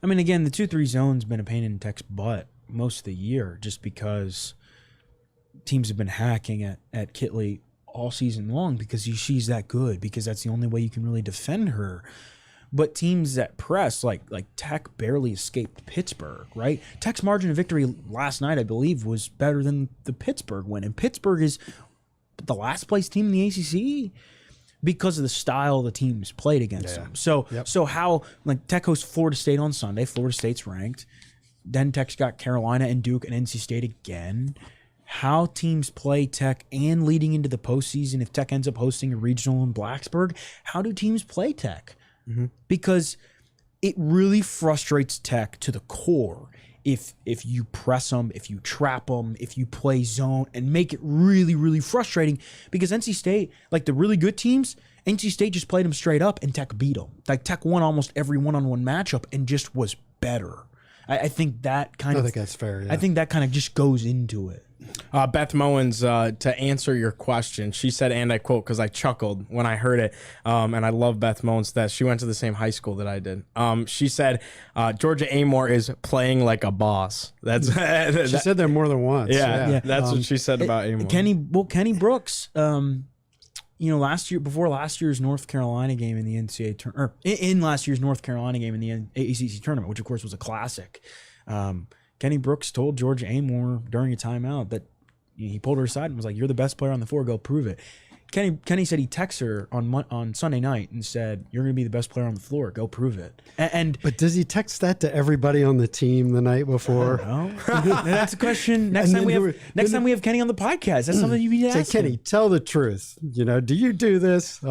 I mean, again, the 2-3 zone's been a pain in Tech's butt most of the year, just because teams have been hacking at Kitley all season long, because she's that good, because that's the only way you can really defend her. But teams that press, like Tech barely escaped Pittsburgh, right? Tech's margin of victory last night, I believe, was better than the Pittsburgh win. And Pittsburgh is the last place team in the ACC because of the style the teams played against them. So so how, like, Tech hosts Florida State on Sunday. Florida State's ranked. Then Tech's got Carolina and Duke and NC State again. How teams play Tech, and leading into the postseason, if Tech ends up hosting a regional in Blacksburg, how do teams play Tech? Mm-hmm. Because it really frustrates Tech to the core if you press them, if you trap them, if you play zone, and make it really, really frustrating. Because NC State, like the really good teams, NC State just played them straight up and Tech beat them. Like Tech won almost every one-on-one matchup and just was better. I think that kind of. I think that's fair. Yeah. I think that kind of just goes into it. Beth Mowens, to answer your question, she said, and I quote, because I chuckled when I heard it, and I love Beth Mowens, that she went to the same high school that I did. She said, Georgia Amore is playing like a boss. That's she said that more than once. Yeah. That's what she said about Amore. Kenny Brooks, before last year's North Carolina game in the NCAA tournament, in last year's North Carolina game in the ACC tournament, which of course was a classic. Kenny Brooks told Georgia Amore during a timeout that he pulled her aside and was like, "You're the best player on the floor. Go prove it." Kenny said he texted her on Sunday night and said, "You're going to be the best player on the floor. Go prove it." But does he text that to everybody on the team the night before? No, that's a question. Next time we have Kenny on the podcast, that's something you need to ask. Say, Kenny, tell the truth. Do you do this?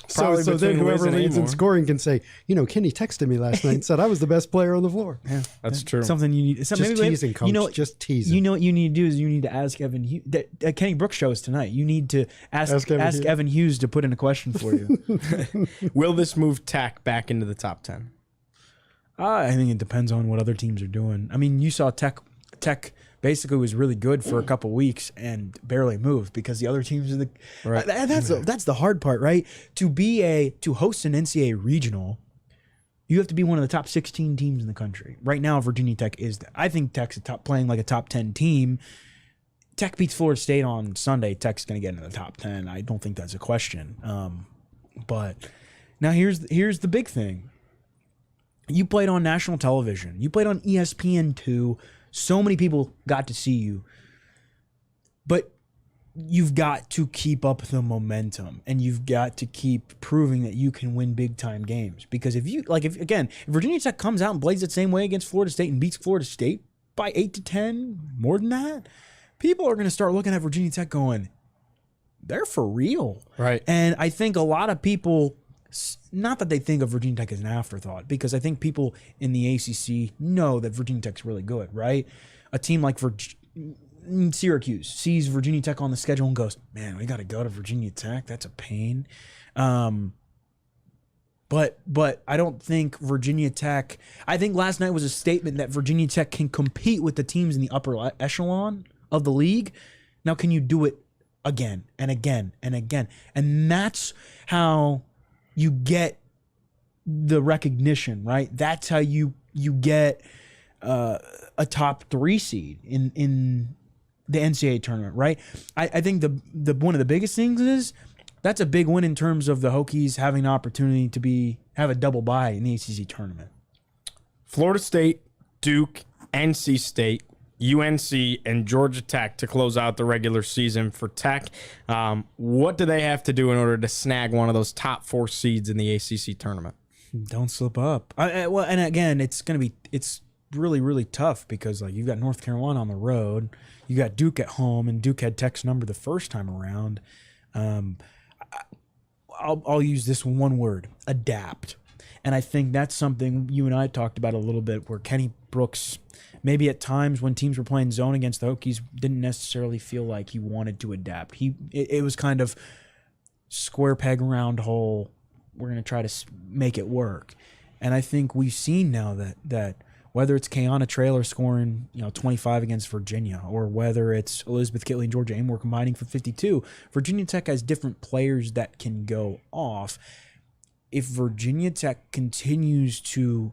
So then whoever leads in scoring can say, Kenny texted me last night and said I was the best player on the floor. Yeah, that's true. Something you need. Just teasing, coach. Just teasing. You know what you need to do is you need to ask Evan Hughes. Kenny Brooks show is tonight. You need to ask Evan Hughes to put in a question for you. Will this move Tech back into the top 10? I think it depends on what other teams are doing. I mean, you saw Tech basically was really good for a couple weeks and barely moved because the other teams in the right. That's the hard part, right? To host an NCAA regional, you have to be one of the top 16 teams in the country. Right now, Virginia Tech is. I think Tech's playing like a top 10 team. Tech beats Florida State on Sunday. Tech's going to get into the top 10. I don't think that's a question. But now here's the big thing. You played on national television. You played on ESPN2. So many people got to see you. But you've got to keep up the momentum, and you've got to keep proving that you can win big-time games. Because if Virginia Tech comes out and plays the same way against Florida State and beats Florida State by 8 to 10, more than that, people are going to start looking at Virginia Tech going, they're for real. Right. And I think a lot of people, not that they think of Virginia Tech as an afterthought, because I think people in the ACC know that Virginia Tech's really good, right? A team like Syracuse sees Virginia Tech on the schedule and goes, man, we got to go to Virginia Tech. That's a pain. But I don't think Virginia Tech, I think last night was a statement that Virginia Tech can compete with the teams in the upper echelon of the league. Now, can you do it again and again and again? And that's how you get the recognition, right? That's how you get a top 3 seed in the NCAA tournament, right? I think the one of the biggest things is that's a big win in terms of the Hokies having an opportunity to have a double bye in the ACC tournament. Florida State, Duke, NC State, UNC, and Georgia Tech to close out the regular season for Tech. What do they have to do in order to snag one of those top 4 seeds in the ACC tournament? Don't slip up. And again, it's really, really tough because like you've got North Carolina on the road, you got Duke at home, and Duke had Tech's number the first time around. I'll use this one word: adapt. And I think that's something you and I talked about a little bit, where Kenny Brooks, maybe at times when teams were playing zone against the Hokies, didn't necessarily feel like he wanted to adapt. It was kind of square peg, round hole. We're going to try to make it work. And I think we've seen now that whether it's Kayana Traylor scoring 25 against Virginia, or whether it's Elizabeth Kitley and Georgia Amore combining for 52, Virginia Tech has different players that can go off. If Virginia Tech continues to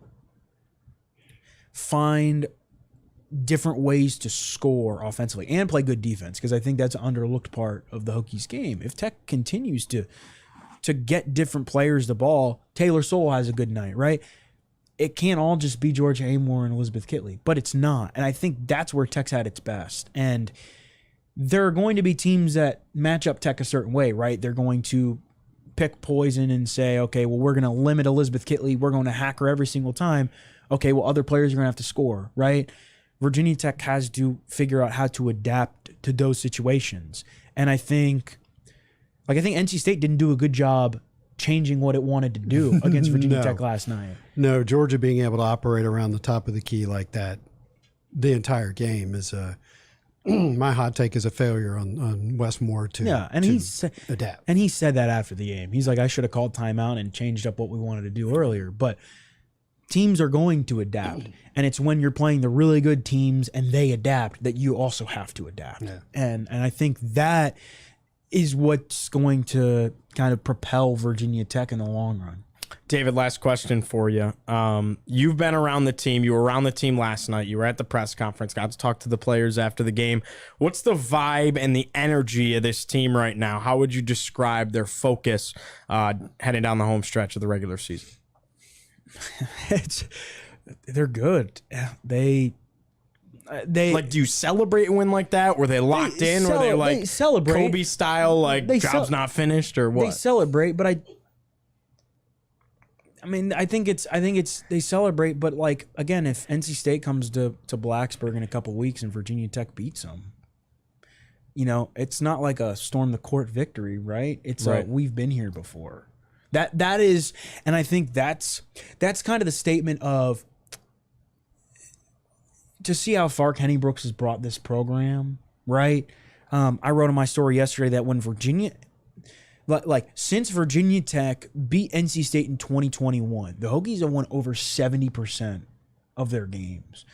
find different ways to score offensively and play good defense, because I think that's an underlooked part of the Hokies game. If Tech continues to get different players the ball, Taylor Soule has a good night, right? It can't all just be Georgia Amore and Elizabeth Kitley, but it's not. And I think that's where Tech's at its best. And there are going to be teams that match up Tech a certain way, right? They're going to pick poison and say, okay, well, we're going to limit Elizabeth Kitley. We're going to hack her every single time. Okay, well, other players are going to have to score, right? Virginia Tech has to figure out how to adapt to those situations. And I think NC State didn't do a good job changing what it wanted to do against Virginia Tech last night. No, Georgia being able to operate around the top of the key like that the entire game is my hot take is a failure on Westmore to adapt. And he said that after the game. He's like, I should have called timeout and changed up what we wanted to do earlier. But teams are going to adapt. And it's when you're playing the really good teams and they adapt that you also have to adapt. Yeah. And I think that is what's going to kind of propel Virginia Tech in the long run. David, last question for you. You've been around the team. You were around the team last night. You were at the press conference, got to talk to the players after the game. What's the vibe and the energy of this team right now? How would you describe their focus heading down the home stretch of the regular season? They're good. They like, do you celebrate a win like that? Were they locked in? Or they like celebrate Kobe style, like job's not finished, or what? They celebrate, but I think they celebrate, but like again, if NC State comes to Blacksburg in a couple weeks and Virginia Tech beats them, it's not like a storm the court victory, right? It's right. We've been here before. That is, and I think that's kind of the statement of, to see how far Kenny Brooks has brought this program, right? I wrote in my story yesterday that when since Virginia Tech beat NC State in 2021, the Hokies have won over 70% of their games.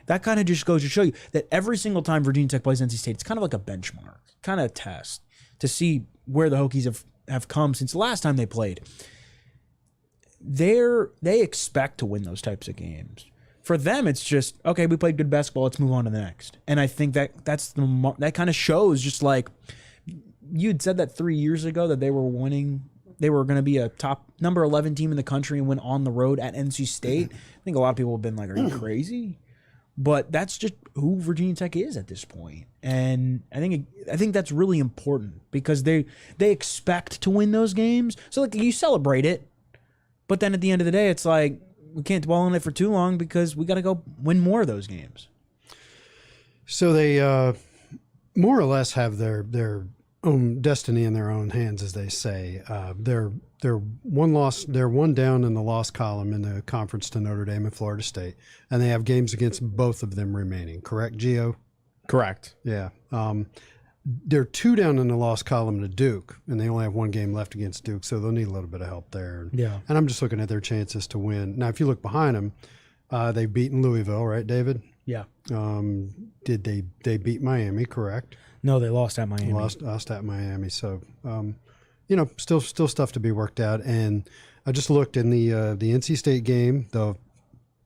That kind of just goes to show you that every single time Virginia Tech plays NC State, it's kind of like a benchmark, kind of a test to see where the Hokies have come since the last time they played. They expect to win those types of games. For them, it's just, okay, we played good basketball, let's move on to the next. And I think that kind of shows, just like you'd said that 3 years ago that they were winning, they were going to be a top number 11 team in the country and went on the road at NC State. I think a lot of people have been like, are you crazy? But that's just who Virginia Tech is at this point. And I think that's really important because they expect to win those games. So like you celebrate it, but then at the end of the day, it's like, we can't dwell on it for too long because we got to go win more of those games. So they more or less have their own destiny in their own hands, as they say. They're one down in the loss column in the conference to Notre Dame and Florida State, and they have games against both of them remaining. Correct, Gio? Correct. Yeah. They're two down in the loss column to Duke, and they only have one game left against Duke, so they'll need a little bit of help there. Yeah. And I'm just looking at their chances to win. Now, if you look behind them, they've beaten Louisville, right, David? Yeah. Did they beat Miami? Correct. No, they lost at Miami. Lost at Miami. So, still stuff to be worked out. And I just looked in the NC State game. The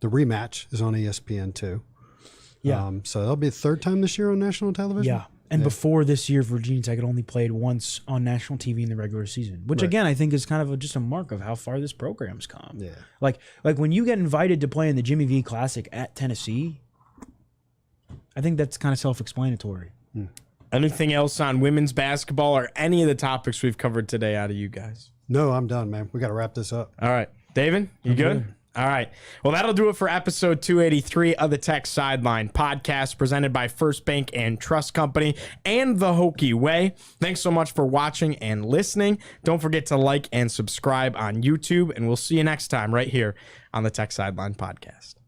rematch is on ESPN too. Yeah. So that'll be the third time this year on national television. Yeah. And before this year, Virginia Tech had only played once on national TV in the regular season, which again I think is kind of just a mark of how far this program's come. Yeah. Like when you get invited to play in the Jimmy V Classic at Tennessee, I think that's kind of self-explanatory. Anything else on women's basketball or any of the topics we've covered today out of you guys? No, I'm done, man. We got to wrap this up. All right. David, you good? All right. Well, that'll do it for episode 283 of the Tech Sideline Podcast, presented by First Bank and Trust Company and the Hokie Way. Thanks so much for watching and listening. Don't forget to like and subscribe on YouTube, and we'll see you next time right here on the Tech Sideline Podcast.